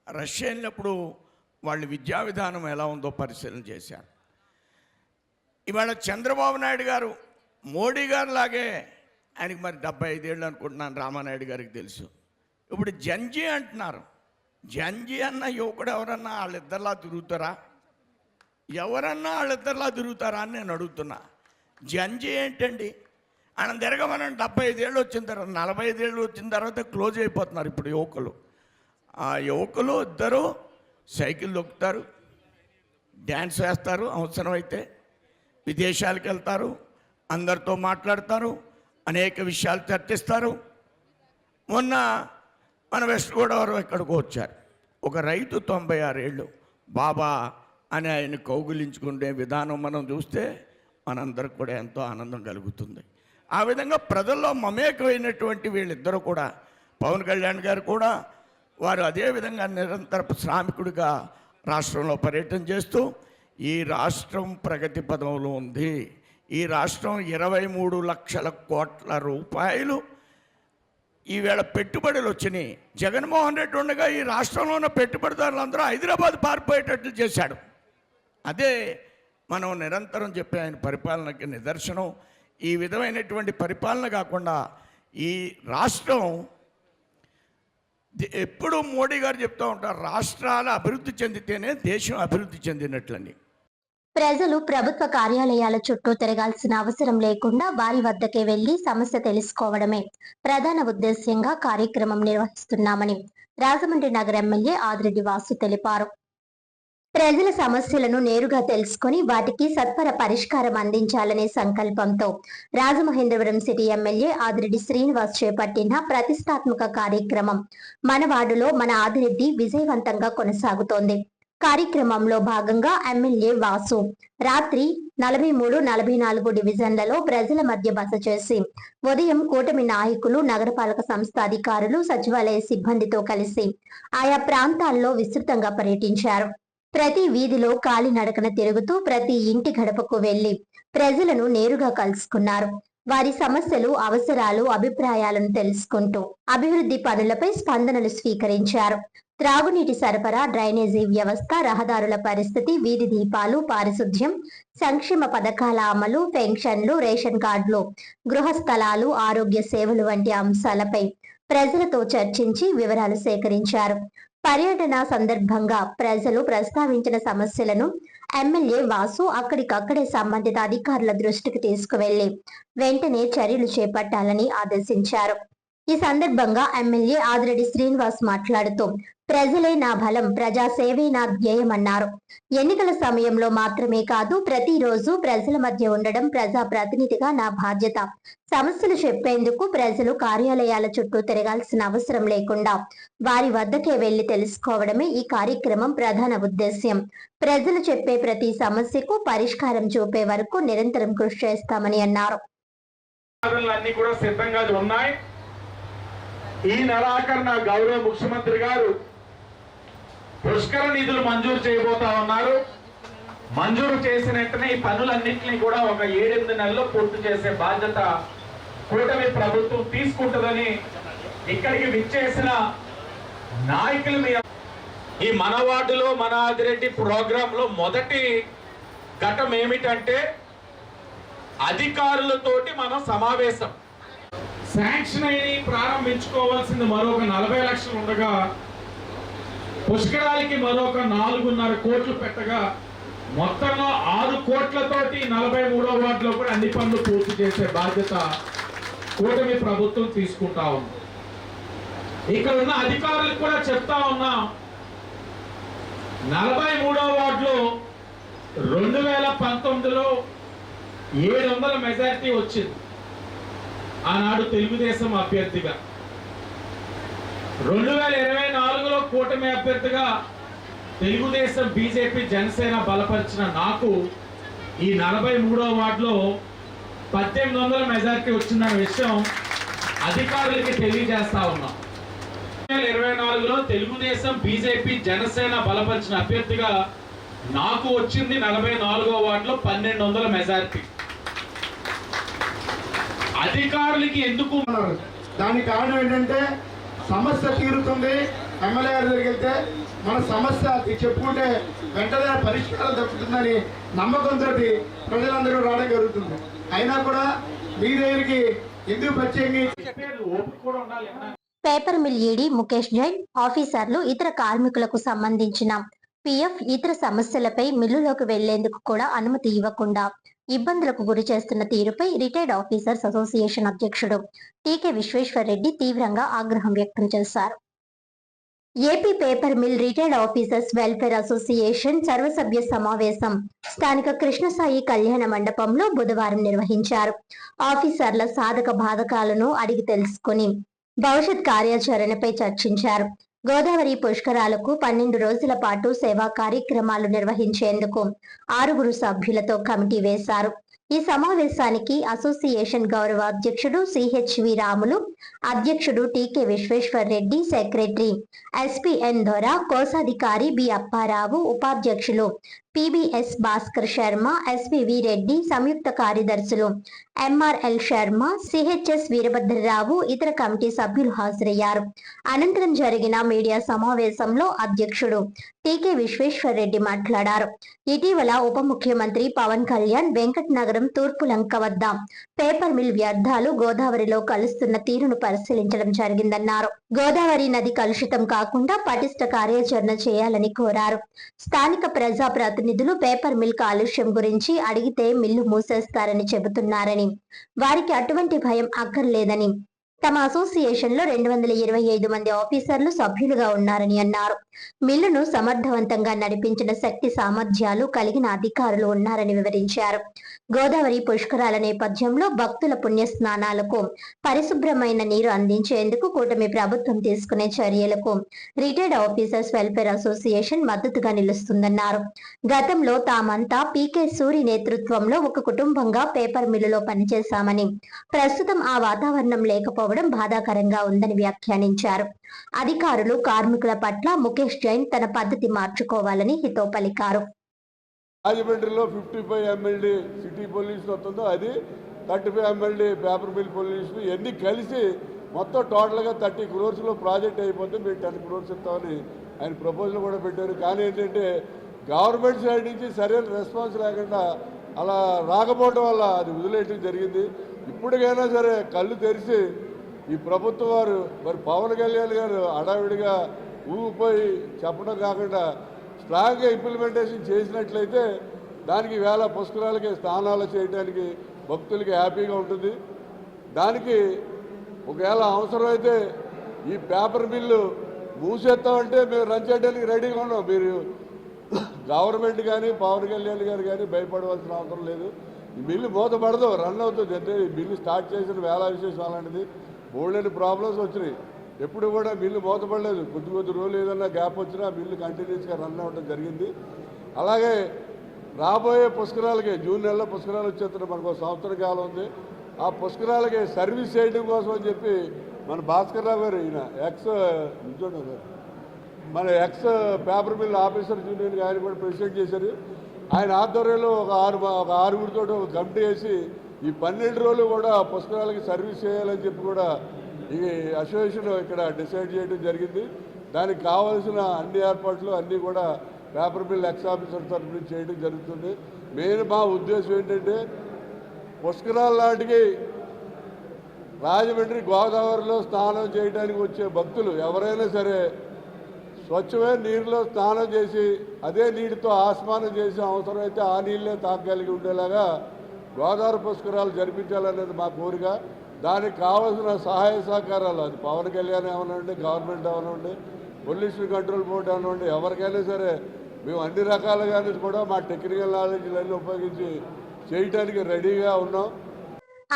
రష్యా వెళ్ళినప్పుడు వాళ్ళ విద్యా విధానం ఎలా ఉందో పరిశీలన చేశారు. ఇవాళ చంద్రబాబు నాయుడు గారు మోడీ గారు లాగే, ఆయనకి మరి 75 ఏళ్ళు అనుకుంటున్నాను, రామానాయుడు గారికి తెలుసు. ఇప్పుడు జంజీ అంటున్నారు. జంజీ అన్న యువకుడు ఎవరన్నా వాళ్ళిద్దరిలా తిరుగుతారా? ఎవరన్నా వాళ్ళిద్దరిలా తిరుగుతారా అని నేను అడుగుతున్నా. జంజీ ఏంటండి? ఆయన తిరగమని 75 ఏళ్ళు వచ్చిన తర్వాత, 45 ఏళ్ళు వచ్చిన తర్వాత క్లోజ్ అయిపోతున్నారు ఇప్పుడు యువకులు. ఆ యువకులు ఇద్దరు సైకిల్ దొక్కుతారు, డ్యాన్స్ వేస్తారు, అవసరమైతే విదేశాలకు వెళ్తారు, అందరితో మాట్లాడతారు, అనేక విషయాలు చర్చిస్తారు. మొన్న మన వెస్ట్ గోదావరి ఎక్కడికో వచ్చారు ఒక రైతు, 96 ఏళ్ళు, బాబా అని ఆయన కౌగిలించుకునే విధానం మనం చూస్తే మనందరికి కూడా ఎంతో ఆనందం కలుగుతుంది. ఆ విధంగా ప్రజల్లో మమేకమైనటువంటి వీళ్ళిద్దరూ కూడా, పవన్ కళ్యాణ్ గారు కూడా వారు అదేవిధంగా నిరంతర శ్రామికుడిగా రాష్ట్రంలో పర్యటన చేస్తూ ఈ రాష్ట్రం ప్రగతి పదంలో ఉంది. ఈ రాష్ట్రం 23 లక్షల కోట్ల రూపాయలు ఈవేళ పెట్టుబడులు వచ్చినాయి. జగన్మోహన్ రెడ్డి ఉండగా ఈ రాష్ట్రంలో ఉన్న పెట్టుబడిదారులందరూ హైదరాబాద్ పారిపోయేటట్లు చేశాడు. అదే మనం నిరంతరం చెప్పే ఆయన పరిపాలనకి నిదర్శనం. ఈ విధమైనటువంటి పరిపాలన కాకుండా ఈ రాష్ట్రం ఎప్పుడు మోడీ గారు చెప్తూ ఉంటారు, రాష్ట్రాలు అభివృద్ధి చెందితేనే దేశం అభివృద్ధి చెందినట్లని. ప్రజలు ప్రభుత్వ కార్యాలయాల చుట్టూ తిరగాల్సిన అవసరం లేకుండా వారి వద్దకే వెళ్లి సమస్య తెలుసుకోవడమే ప్రధాన ఉద్దేశ్యంగా కార్యక్రమం నిర్వహిస్తున్నామని రాజమండ్రి నగర ఎమ్మెల్యే ఆదిరెడ్డి వాసు తెలిపారు. ప్రజల సమస్యలను నేరుగా తెలుసుకుని వాటికి సత్వర పరిష్కారం అందించాలనే సంకల్పంతో రాజమహేంద్రవరం సిటీ ఎమ్మెల్యే ఆదిరెడ్డి శ్రీనివాస్ చేపట్టిన ప్రతిష్టాత్మక కార్యక్రమం మన వార్డులో మన ఆదిరెడ్డి విజయవంతంగా కొనసాగుతోంది. కార్యక్రమంలో భాగంగా ఎమ్మెల్యే వాసు రాత్రి 43, 44 డివిజన్లలో ప్రజల మధ్య బస చేసి ఉదయం కూటమి నాయకులు, నగరపాలక సంస్థ అధికారులు, సచివాలయ సిబ్బందితో కలిసి ఆయా ప్రాంతాల్లో విస్తృతంగా పర్యటించారు. ప్రతి వీధిలో కాలినడకన తిరుగుతూ ప్రతి ఇంటి గడపకు వెళ్లి ప్రజలను నేరుగా కలుసుకున్నారు. వారి సమస్యలు, అవసరాలు, అభిప్రాయాలను తెలుసుకుంటూ అభివృద్ధి పనులపై స్పందనలు స్వీకరించారు. త్రాగునీటి సరఫరా, డ్రైనేజీ వ్యవస్థ, రహదారుల పరిస్థితి, వీధి దీపాలు, పారిశుధ్యం, సంక్షేమ పథకాల అమలు, పెన్షన్లు, రేషన్ కార్డులు, గృహ స్థలాలు, ఆరోగ్య సేవలు వంటి అంశాలపై ప్రజలతో చర్చించి వివరాలు సేకరించారు. పర్యటన సందర్భంగా ప్రజలు ప్రస్తావించిన సమస్యలను ఎమ్మెల్యే వాసు అక్కడికక్కడే సంబంధిత అధికారుల దృష్టికి తీసుకువెళ్లి వెంటనే చర్యలు చేపట్టాలని ఆదేశించారు. ఈ సందర్భంగా ఎమ్మెల్యే ఆదిరెడ్డి శ్రీనివాస్ మాట్లాడుతూ ప్రజలే నా బలం, ప్రజాసేవే నా ధ్యేయమన్నారు. ఎన్నికల సమయంలో మాత్రమే కాదు, ప్రతిరోజు ప్రజల మధ్య ఉండడం ప్రజా ప్రతినిధిగా నా బాధ్యత. సమస్యలు చెప్పేందుకు ప్రజలు కార్యాలయాల చుట్టూ తిరగాల్సిన అవసరం లేకుండా వారి వద్దకే వెళ్లి తెలుసుకోవడమే ఈ కార్యక్రమం ప్రధాన ఉద్దేశ్యం. ప్రజలు చెప్పే ప్రతి సమస్యకు పరిష్కారం చూపే వరకు నిరంతరం కృషి చేస్తామని అన్నారు. అన్నీ కూడా సిద్ధంగా ఉన్నాయి. ఈ నెలాఖరున గౌరవ ముఖ్యమంత్రి గారు పుష్కర నిధులు మంజూరు చేయబోతా ఉన్నారు. మంజూరు చేసిన వెంటనే ఈ పనులన్నింటినీ కూడా ఒక 7-8 నెలల్లో పూర్తి చేసే బాధ్యత కూటమి ప్రభుత్వం తీసుకుంటుందని ఇక్కడికి విచ్చేసిన నాయకులు ఈ మన వార్డులో మన ఆదిరెడ్డి ప్రోగ్రామ్ లో మొదటి ఘట్టం ఏమిటంటే అధికారులతోటి మనం సమావేశం. శాంక్షన్ అయి ప్రారంభించుకోవాల్సింది మరొక 40 లక్షలు ఉండగా పుష్కరాలకి మరొక 4.5 కోట్లు పెట్టగా మొత్తంగా 6 కోట్లతోటి 43వ వార్డులో కూడా అన్ని పనులు పూర్తి చేసే బాధ్యత కూటమి ప్రభుత్వం తీసుకుంటా ఉంది. ఇక్కడ ఉన్న అధికారులకు కూడా చెప్తా ఉన్నా, 43వ వార్డులో 2019లో 700 మెజారిటీ వచ్చింది ఆనాడు తెలుగుదేశం అభ్యర్థిగా. 2024లో కూటమి అభ్యర్థిగా తెలుగుదేశం, బీజేపీ, జనసేన బలపరిచిన నాకు ఈ 43వ వార్డులో 1800 మెజారిటీ వచ్చిందన్న విషయం అధికారులకి తెలియజేస్తా ఉన్నాం. 2024లో తెలుగుదేశం, బీజేపీ, జనసేన బలపరిచిన అభ్యర్థిగా నాకు వచ్చింది 44వ వార్డులో 1200 మెజారిటీ. అధికారులకి ఎందుకు దానికి కారణం ఏంటంటే సమస్య తీరుతుంది. ఎమ్మెల్యే గారి దగ్గరికి వెళ్తే మన సమస్య చెప్పుకుంటే వెంటనే పరిష్కారం దక్కుతుందని నమ్మకంతో ప్రజలందరూ రావడం జరుగుతుంది. అయినా కూడా మీ దగ్గరికి ఎందుకు ప్రత్యేకంగా ఓపిక కూడా ఉండాలి. Paper mill ED Mukesh Jain, ఆఫీసర్లు, ఇతర కార్మికులకు సంబంధించిన పిఎఫ్, ఇతర సమస్యలపై మిల్లులోకి వెళ్లేందుకు కూడా అనుమతి ఇవ్వకుండా ఇబ్బందులకు గురి చేస్తున్న తీరుపై రిటైర్డ్ ఆఫీసర్స్ అసోసియేషన్ అధ్యక్షుడు టీకే విశ్వేశ్వర్ రెడ్డి తీవ్రంగా ఆగ్రహం వ్యక్తం చేశారు. AP paper mill retired officers welfare association సర్వసభ్య సమావేశం స్థానిక కృష్ణసాయి కళ్యాణ మండపంలో బుధవారం నిర్వహించారు. ఆఫీసర్ల సాధక బాధకాలను అడిగి తెలుసుకుని భవిష్యత్ కార్యాచరణపై చర్చించారు. గోదావరి పుష్కరాలకు 12 రోజుల పాటు సేవా కార్యక్రమాలు నిర్వహించేందుకు 6 సభ్యులతో కమిటీ వేశారు. ఈ సమావేశానికి అసోసియేషన్ గౌరవ అధ్యక్షుడు సిహెచ్వి రాములు, అధ్యక్షుడు టీకే విశ్వేశ్వర్ రెడ్డి, సెక్రటరీ ఎస్పీఎన్ దొర, కోశాధికారి బి అప్పారావు, ఉపాధ్యక్షులు పిబిఎస్ భాస్కర్ శర్మ, ఎస్వివి రెడ్డి, సంయుక్త కార్యదర్శులు ఎంఆర్ఎల్ శర్మ, సిహెచ్ఎస్ వీరభద్రరావు, ఇతర కమిటీ సభ్యులు హాజరయ్యారు. అనంతరం జరిగిన మీడియా సమావేశంలో అధ్యక్షుడు టీకే విశ్వేశ్వర్ రెడ్డి మాట్లాడారు. ఇటీవల ఉప ముఖ్యమంత్రి పవన్ కళ్యాణ్ వెంకట్ నగరం తూర్పు లంక వద్ద పేపర్ మిల్ వ్యర్థాలు గోదావరిలో కలుస్తున్న తీరును పరిశీలించడం జరిగిందన్నారు. గోదావరి నది కలుషితం కాకుండా పటిష్ట కార్యాచరణ చేయాలని కోరారు. స్థానిక ప్రజా ప్రతినిధులు పేపర్ మిల్ కాలుష్యం గురించి అడిగితే మిల్లు మూసేస్తారని చెబుతున్నారని, వారికి అటువంటి భయం అక్కర్లేదని, తమ అసోసియేషన్ లో 225 మంది ఆఫీసర్లు సభ్యులుగా ఉన్నారని అన్నారు. మిల్లును సమర్థవంతంగా నడిపించిన శక్తి సామర్థ్యాలు కలిగిన అధికారులు ఉన్నారని వివరించారు. గోదావరి పుష్కరాల నేపథ్యంలో భక్తుల పుణ్య స్నానాలకు పరిశుభ్రమైన నీరు అందించేందుకు కూటమి ప్రభుత్వం తీసుకునే చర్యలకు రిటైర్డ్ ఆఫీసర్స్ వెల్ఫేర్ అసోసియేషన్ మద్దతుగా నిలుస్తుందన్నారు. గతంలో తామంతా పీకే సూరి నేతృత్వంలో ఒక కుటుంబంగా పేపర్ మిల్లులో పనిచేశామని, ప్రస్తుతం ఆ వాతావరణం లేకపోవడం బాధాకరంగా ఉందని వ్యాఖ్యానించారు. అధికారులు, కార్మికుల పట్ల ముఖేష్ జైన్ తన పద్ధతి మార్చుకోవాలని హితో పలికారు. రాజమండ్రిలో 55 MLD సిటీ పోలీసులు వస్తుందో అది 35 MLD పేపర్ మిల్ పోలీసులు ఎన్ని కలిసి మొత్తం టోటల్గా 30 crores ప్రాజెక్ట్ అయిపోతే మేము 10 crores ఇస్తామని ఆయన ప్రపోజల్ కూడా పెట్టారు. కానీ ఏంటంటే గవర్నమెంట్ సైడ్ నుంచి సరైన రెస్పాన్స్ లేకుండా అలా రాకపోవడం వల్ల అది వదిలేయటం జరిగింది. ఇప్పటికైనా సరే కళ్ళు తెరిచి ఈ ప్రభుత్వం వారు మరి పవన్ కళ్యాణ్ గారు హడావిడిగా ఊగిపోయి చెప్పడం కాకుండా స్ట్రాంగ్గా ఇంప్లిమెంటేషన్ చేసినట్లయితే దానికి వేళ పుష్కరాలకి స్నానాలు చేయడానికి భక్తులకి హ్యాపీగా ఉంటుంది. దానికి ఒకవేళ అవసరమైతే ఈ పేపర్ మిల్లు మూసేస్తామంటే మేము రన్ చేయడానికి రెడీగా ఉన్నాం. మీరు గవర్నమెంట్ కానీ పవన్ కళ్యాణ్ గారు కానీ భయపడవలసిన అవసరం లేదు. ఈ బిల్లు మూతపడదు, రన్ అవుతుంది. అంటే ఈ బిల్లు స్టార్ట్ చేసిన వేళ విశేషం అలాంటిది. బోల్డెని ప్రాబ్లమ్స్ వచ్చినాయి. ఎప్పుడు కూడా బిల్లు మూతపడలేదు. కొద్ది రోజులు ఏదన్నా గ్యాప్ వచ్చినా బిల్లు కంటిన్యూస్గా రన్ అవ్వడం జరిగింది. అలాగే రాబోయే పుష్కరాలకి జూన్ నెలలో పుష్కరాలు వచ్చేస్తున్న మనకు సంవత్సర కాలం ఉంది. ఆ పుష్కరాలకి సర్వీస్ చేయడం కోసం అని చెప్పి మన భాస్కర్ రావు గారు ఈయన మన ex paper mill officer union ఆయన కూడా ప్రెసిడెంట్ చేశారు. ఆయన ఆధ్వర్యంలో ఒక ఆరుగురితో ఒక కమిటీ వేసి ఈ 12 రోజులు కూడా పుష్కరాలకి సర్వీస్ చేయాలని చెప్పి కూడా ఈ అసోసియేషన్ ఇక్కడ డిసైడ్ చేయడం జరిగింది. దానికి కావాల్సిన అన్ని ఏర్పాట్లు అన్నీ కూడా పేపర్ మిల్ ఎక్స్ ఆఫీసర్ తరఫు నుంచి చేయడం జరుగుతుంది. మెయిన్ మా ఉద్దేశం ఏంటంటే పుష్కరాల నాటికి రాజమండ్రి గోదావరిలో స్నానం చేయడానికి వచ్చే భక్తులు ఎవరైనా సరే స్వచ్ఛమైన నీరులో స్నానం చేసి అదే నీటితో ఆస్మానం చేసి అవసరమైతే ఆ నీళ్ళే తాగలిగి ఉండేలాగా గోదావరి పుష్కరాలు జరిపించాలనేది మా కోరిక. దానికి కావాల్సిన సహాయ సహకారాలు అది పవన్ కళ్యాణ్ ఏమనండి, గవర్నమెంట్ ఏమనండి, పొల్యూషన్ కంట్రోల్ బోర్డు ఏమనండి, ఎవరికైనా సరే మేము అన్ని రకాలుగా కూడా మా టెక్నికల్ నాలెడ్జ్లన్నీ ఉపయోగించి చేయడానికి రెడీగా ఉన్నాం.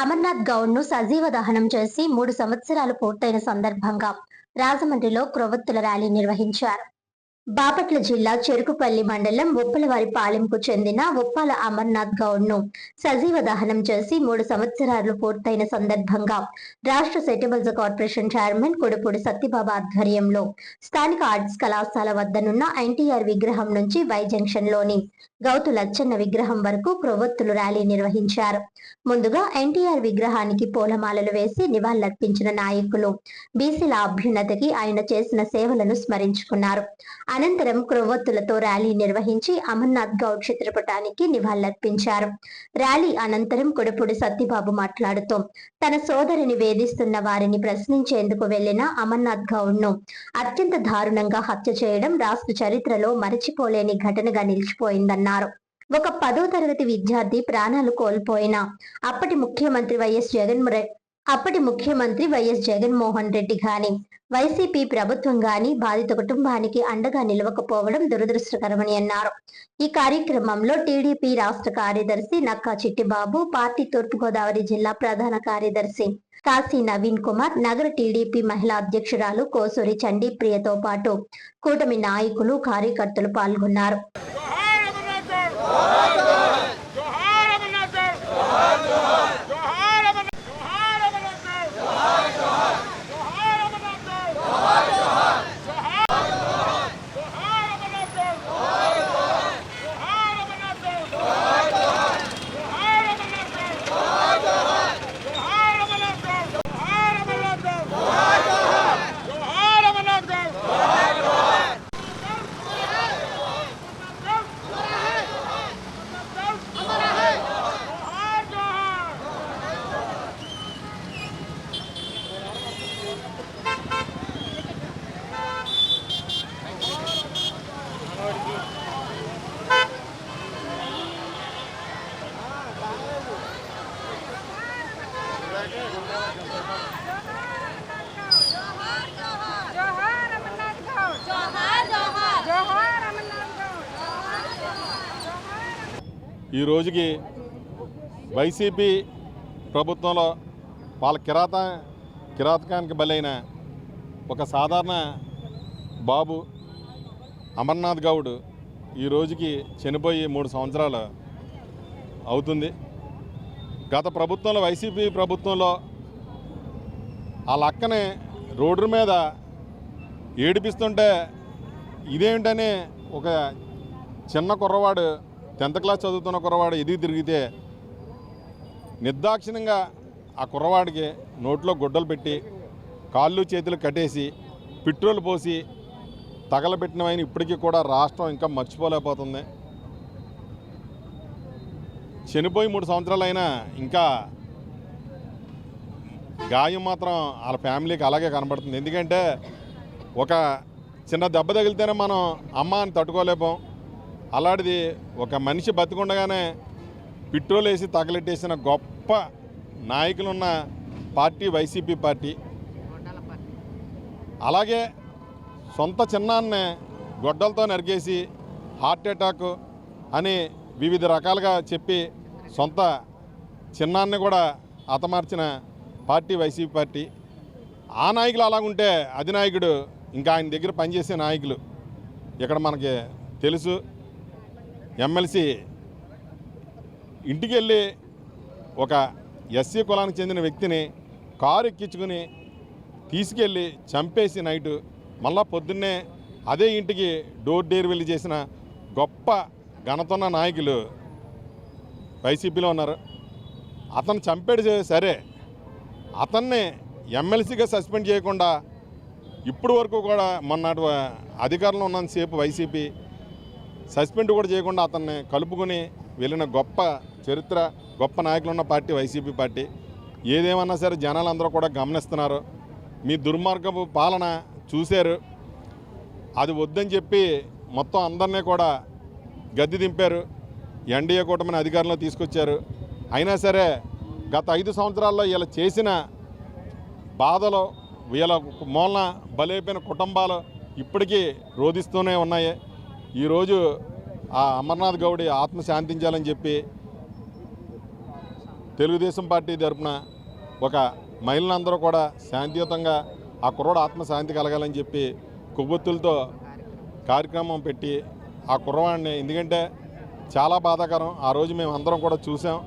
అమర్నాథ్ గౌడ్ ను సజీవ దహనం చేసి 3 సంవత్సరాలు పూర్తయిన సందర్భంగా రాజమండ్రిలో క్రొవ్వొత్తుల ర్యాలీ నిర్వహించారు. బాపట్ల జిల్లా చెరుకుపల్లి మండలం ఉప్పలవారిపాలెంకు చెందిన ఉప్పాల అమర్నాథ్ గౌడ్ ను సజీవ దహనం చేసి 3 సంవత్సరాలు పూర్తయిన సందర్భంగా రాష్ట్ర సెటిబుల్స్ కార్పొరేషన్ చైర్మన్ కొడుపూడి సత్యబాబు ఆధ్వర్యంలో స్థానిక ఆర్ట్స్ కళాశాల వద్దనున్న ఎన్టీఆర్ విగ్రహం నుంచి వై జంక్షన్ లోని గౌతు లచ్చన్న విగ్రహం వరకు క్రొవ్వొత్తులు ర్యాలీ నిర్వహించారు. ముందుగా ఎన్టీఆర్ విగ్రహానికి పూలమాలలు వేసి నివాళులర్పించిన నాయకులు బీసీల అభ్యున్నతికి ఆయన చేసిన సేవలను స్మరించుకున్నారు. అనంతరం క్రొవ్వొత్తులతో ర్యాలీ నిర్వహించి అమర్నాథ్ గౌడ్ చిత్రపటానికి నివాళులర్పించారు. ర్యాలీ అనంతరం కొడుపూడి సత్యబాబు మాట్లాడుతూ తన సోదరిని వేధిస్తున్న వారిని ప్రశ్నించేందుకు వెళ్లిన అమర్నాథ్ గౌడ్ ను అత్యంత దారుణంగా హత్య చేయడం రాష్ట్ర చరిత్రలో మరచిపోలేని ఘటనగా నిలిచిపోయిందన్నారు. ఒక 10వ తరగతి విద్యార్థి ప్రాణాలు కోల్పోయిన అప్పటి ముఖ్యమంత్రి వైఎస్ జగన్మోహన్ రెడ్డి గాని వైసీపీ ప్రభుత్వం గాని బాధిత కుటుంబానికి అండగా నిలవకపోవడం దురదృష్టకరమని అన్నారు. ఈ కార్యక్రమంలో టీడీపీ రాష్ట్ర కార్యదర్శి నక్కా చిట్టిబాబు, పార్టీ తూర్పుగోదావరి జిల్లా ప్రధాన కార్యదర్శి కాశీ నవీన్ కుమార్, నగర టీడీపీ మహిళా అధ్యక్షురాలు కోసూరి చండీప్రియతో పాటు కూటమి నాయకులు, కార్యకర్తలు పాల్గొన్నారు. ఈ రోజుకి వైసీపీ ప్రభుత్వంలో వాళ్ళ కిరాతకానికి బలైన ఒక సాధారణ బాబు అమర్నాథ్ గౌడ్ ఈ రోజుకి చనిపోయి 3 సంవత్సరాలు అవుతుంది. గత ప్రభుత్వంలో వైసీపీ ప్రభుత్వంలో వాళ్ళ అక్కని రోడ్డు మీద ఏడిపిస్తుంటే ఇదేమిటని ఒక చిన్న కుర్రవాడు 10th క్లాస్ చదువుతున్న కుర్రవాడు ఎదిగి తిరిగితే నిర్దాక్షిణ్యంగా ఆ కుర్రవాడికి నోట్లో గుడ్డలు పెట్టి కాళ్ళు చేతులు కట్టేసి పెట్రోల్ పోసి తగలబెట్టినవైన ఇప్పటికీ కూడా రాష్ట్రం ఇంకా మర్చిపోలేకపోతుంది. చనిపోయి 3 సంవత్సరాలు అయినా ఇంకా గాయం మాత్రం వాళ్ళ ఫ్యామిలీకి అలాగే కనబడుతుంది. ఎందుకంటే ఒక చిన్న దెబ్బ తగిలితేనే మనం అమ్మ అని తట్టుకోలేకపోం. అలాంటిది ఒక మనిషి బతికుండగానే పెట్రోల్ వేసి తగలెట్టేసిన గొప్ప నాయకులున్న పార్టీ వైసీపీ పార్టీ. అలాగే సొంత చిన్నాన్నే గొడ్డలతో నరికేసి హార్ట్ అటాక్ అని వివిధ రకాలుగా చెప్పి సొంత చిన్నాన్ని కూడా హతమార్చిన పార్టీ వైసీపీ పార్టీ. ఆ నాయకులు అలాగుంటే అధినాయకుడు ఇంకా ఆయన దగ్గర పనిచేసే నాయకులు ఇక్కడ మనకి తెలుసు. ఎమ్మెల్సీ ఇంటికి వెళ్ళి ఒక ఎస్సీ కులానికి చెందిన వ్యక్తిని కారు ఎక్కించుకుని తీసుకెళ్ళి చంపేసి నైటు మళ్ళా పొద్దున్నే అదే ఇంటికి డోర్ డెలివరీ చేసిన గొప్ప ఘనతున్న నాయకులు వైసీపీలో ఉన్నారు. అతను చంపాడు సరే, అతన్ని ఎమ్మెల్సీగా సస్పెండ్ చేయకుండా ఇప్పుడు వరకు కూడా మొన్నటి అధికారంలో ఉన్నంతసేపు వైసీపీ సస్పెండ్ కూడా చేయకుండా అతన్ని కలుపుకొని వెళ్ళిన గొప్ప చరిత్ర, గొప్ప నాయకులు ఉన్న పార్టీ వైసీపీ పార్టీ. ఏదేమన్నా సరే జనాలందరూ కూడా గమనిస్తున్నారు. మీ దుర్మార్గపు పాలన చూశారు. అది వద్దని చెప్పి మొత్తం అందరినీ కూడా గద్దె దింపారు. ఎన్డీఏ కూటమిని అధికారంలో తీసుకొచ్చారు. అయినా సరే గత 5 సంవత్సరాల్లో వీళ్ళు చేసిన బాధలు, వీళ్ళ మూలన బలైపోయిన కుటుంబాలు ఇప్పటికీ రోధిస్తూనే ఉన్నాయి. ఈరోజు ఆ అమర్నాథ్ గౌడి ఆత్మ శాంతించాలని చెప్పి తెలుగుదేశం పార్టీ తరఫున ఒక మహిళలందరూ కూడా శాంతియుతంగా ఆ కుర్రోడు ఆత్మశాంతి కలగాలని చెప్పి కొవ్వొత్తులతో కార్యక్రమం పెట్టి ఆ కుర్రవాడిని, ఎందుకంటే చాలా బాధాకరం, ఆ రోజు మేము అందరం కూడా చూసాం.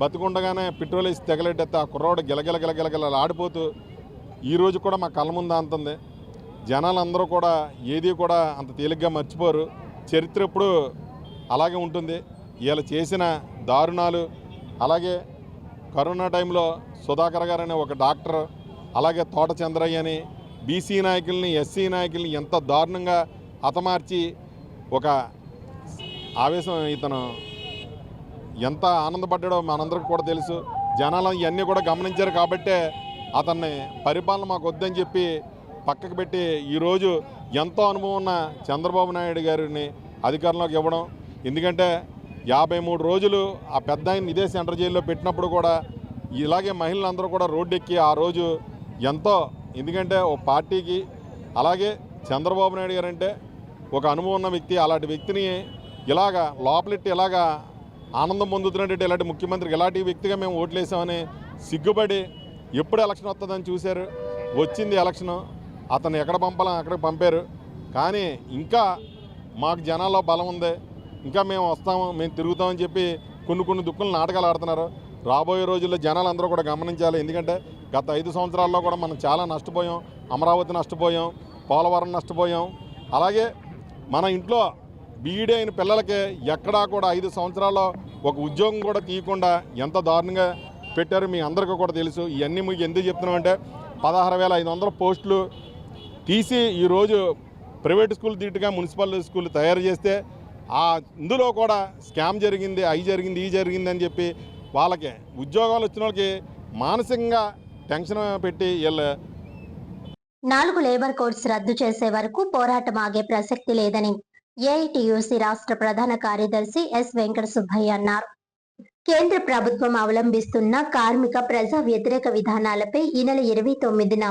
బతుకుండగానే పెట్రోల్ వేసి తెగలెట్టేస్తే ఆ కుర్రవాడు గిలగిల ఆడిపోతూ ఈరోజు కూడా మా కళ్ళ ముందు అంతుంది. జనాలందరూ కూడా ఏది కూడా అంత తేలిగ్గా మర్చిపోరు. చరిత్ర ఎప్పుడు అలాగే ఉంటుంది. వీళ్ళు చేసిన దారుణాలు, అలాగే కరోనా టైంలో సుధాకర్ గారు అనే ఒక డాక్టర్, అలాగే తోట చంద్రయ్య అని బీసీ నాయకుల్ని, ఎస్సీ నాయకుల్ని ఎంత దారుణంగా హతమార్చి ఒక ఆవేశం, ఇతను ఎంత ఆనందపడ్డాడో మనందరికీ కూడా తెలుసు. జనాలు ఇవన్నీ కూడా గమనించారు కాబట్టే అతన్ని పరిపాలన మాకు వద్దని చెప్పి పక్కకు పెట్టి ఈరోజు ఎంతో అనుభవం ఉన్న చంద్రబాబు నాయుడు గారిని అధికారంలోకి ఇవ్వడం. ఎందుకంటే 53 రోజులు ఆ పెద్ద ఆయన ఇదే సెంట్రల్ జైల్లో పెట్టినప్పుడు కూడా ఇలాగే మహిళలందరూ కూడా రోడ్డెక్కి ఆ రోజు ఎంతో, ఎందుకంటే ఓ పార్టీకి, అలాగే చంద్రబాబు నాయుడు గారు అంటే ఒక అనుభవం ఉన్న వ్యక్తి, అలాంటి వ్యక్తిని ఇలాగా లోపలెట్టి ఇలాగా ఆనందం పొందుతున్నట్టు ఇలాంటి ముఖ్యమంత్రికి ఇలాంటి వ్యక్తిగా మేము ఓట్లేసామని సిగ్గుపడి ఎప్పుడు ఎలక్షన్ వస్తుందని చూశారు. వచ్చింది ఎలక్షను, అతను ఎక్కడ పంపాలని అక్కడికి పంపారు. కానీ ఇంకా మాకు జనాల్లో బలం ఉంది, ఇంకా మేము వస్తాము, మేము తిరుగుతామని చెప్పి కొన్ని దుక్కులు నాటకాలు ఆడుతున్నారు. రాబోయే రోజుల్లో జనాలు అందరూ కూడా గమనించాలి. ఎందుకంటే గత 5 సంవత్సరాల్లో కూడా మనం చాలా నష్టపోయాం. అమరావతి నష్టపోయాం, పోలవరం నష్టపోయాం. అలాగే మన ఇంట్లో బీఈడీ అయిన పిల్లలకి ఎక్కడా కూడా 5 సంవత్సరాల్లో ఒక ఉద్యోగం కూడా తీయకుండా ఎంత దారుణంగా పెట్టారు మీ అందరికీ కూడా తెలుసు. ఇవన్నీ మీకు ఎందుకు చెప్తున్నామంటే 16,500 పోస్టులు తీసి ఈరోజు ప్రైవేట్ స్కూల్ తీటుగా మున్సిపల్ స్కూల్ తయారు చేస్తే ఇందులో కూడా స్కామ్ జరిగింది, ఈ జరిగింది అని చెప్పి వాళ్ళకి ఉద్యోగాలు వచ్చిన వాళ్ళకి మానసికంగా టెన్షన్ పెట్టి వీళ్ళు 4 లేబర్ కోడ్స్ రద్దు చేసే వరకు పోరాటం ఆగే ప్రసక్తి లేదని ఏఐటియుసి రాష్ట్ర ప్రధాన కార్యదర్శి ఎస్ వెంకట సుబ్బయ్య అన్నారు. కేంద్ర ప్రభుత్వం అవలంబిస్తున్న కార్మిక ప్రజా వ్యతిరేక విధానాలపై ఈ నెల 29న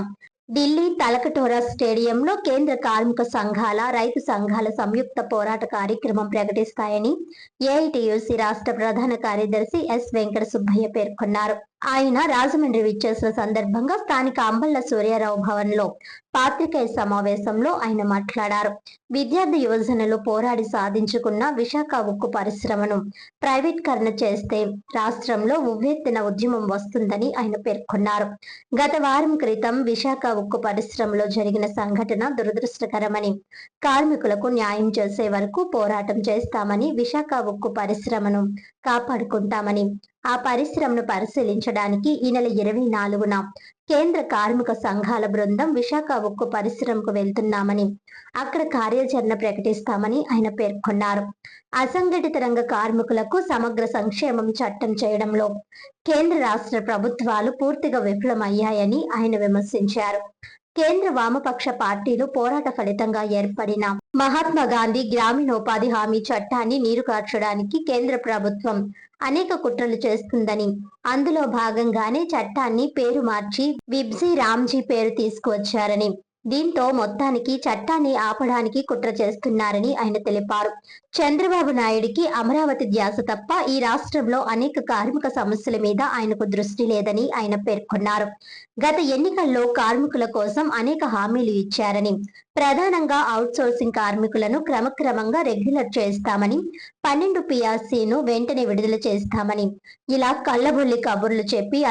ఢిల్లీ తలకటోరా స్టేడియంలో కేంద్ర కార్మిక సంఘాల, రైతు సంఘాల సంయుక్త పోరాట కార్యక్రమం ప్రకటిస్తాయని ఏఐటియుసి రాష్ట్ర ప్రధాన కార్యదర్శి ఎస్ వెంకట సుబ్బయ్య పేర్కొన్నారు. ఆయన రాజమండ్రి విచ్చేసిన సందర్భంగా స్థానిక అంబళ్ళ సూర్యారావు భవన్ లో పాత్రికేయ సమావేశంలో ఆయన మాట్లాడారు. విద్యార్థి యువజనులు పోరాడి సాధించుకున్న విశాఖ ఉక్కు పరిశ్రమను ప్రైవేటీకరణ చేస్తే రాష్ట్రంలో ఉవ్వెత్తున ఉద్యమం వస్తుందని ఆయన పేర్కొన్నారు. గత వారం క్రితం విశాఖ ఉక్కు పరిశ్రమలో జరిగిన సంఘటన దురదృష్టకరమని, కార్మికులకు న్యాయం చేసే వరకు పోరాటం చేస్తామని, విశాఖ ఉక్కు పరిశ్రమను కాపాడుకుంటామని, ఆ పరిశ్రమను పరిశీలించడానికి ఈ నెల 24న కేంద్ర కార్మిక సంఘాల బృందం విశాఖ ఉక్కు పరిశ్రమకు వెళ్తున్నామని, అక్కడ కార్యాచరణ ప్రకటిస్తామని ఆయన పేర్కొన్నారు. అసంఘటిత రంగ కార్మికులకు సమగ్ర సంక్షేమం చట్టం చేయడంలో కేంద్ర రాష్ట్ర ప్రభుత్వాలు పూర్తిగా విఫలమయ్యాయని ఆయన విమర్శించారు. కేంద్ర వామపక్ష పార్టీలు పోరాట ఫలితంగా ఏర్పడిన మహాత్మా గాంధీ గ్రామీణోపాధి హామీ చట్టాన్ని నీరుగార్చడానికి కేంద్ర ప్రభుత్వం అనేక కుట్రలు చేస్తుందని, అందులో భాగంగానే చట్టాన్ని పేరు మార్చి విబ్జీ రామ్జీ పేరు తీసుకువచ్చారని, దీంతో మొత్తానికి చట్టాన్ని ఆపడానికి కుట్ర చేస్తున్నారని ఆయన తెలిపారు. చంద్రబాబు నాయుడికి అమరావతి ధ్యాస తప్ప ఈ రాష్ట్రంలో అనేక కార్మిక సమస్యల మీద ఆయనకు దృష్టి లేదని ఆయన పేర్కొన్నారు. గత ఎన్నికల్లో కార్మికుల కోసం అనేక హామీలు ఇచ్చారని, ప్రధానంగా అవుట్సోర్సింగ్ కార్మికులను క్రమక్రమంగా రెగ్యులర్ చేస్తామని, 12 PRCను వెంటనే విడుదల చేస్తామని, ఇలా కళ్ళబొల్లి కబుర్లు చెప్పి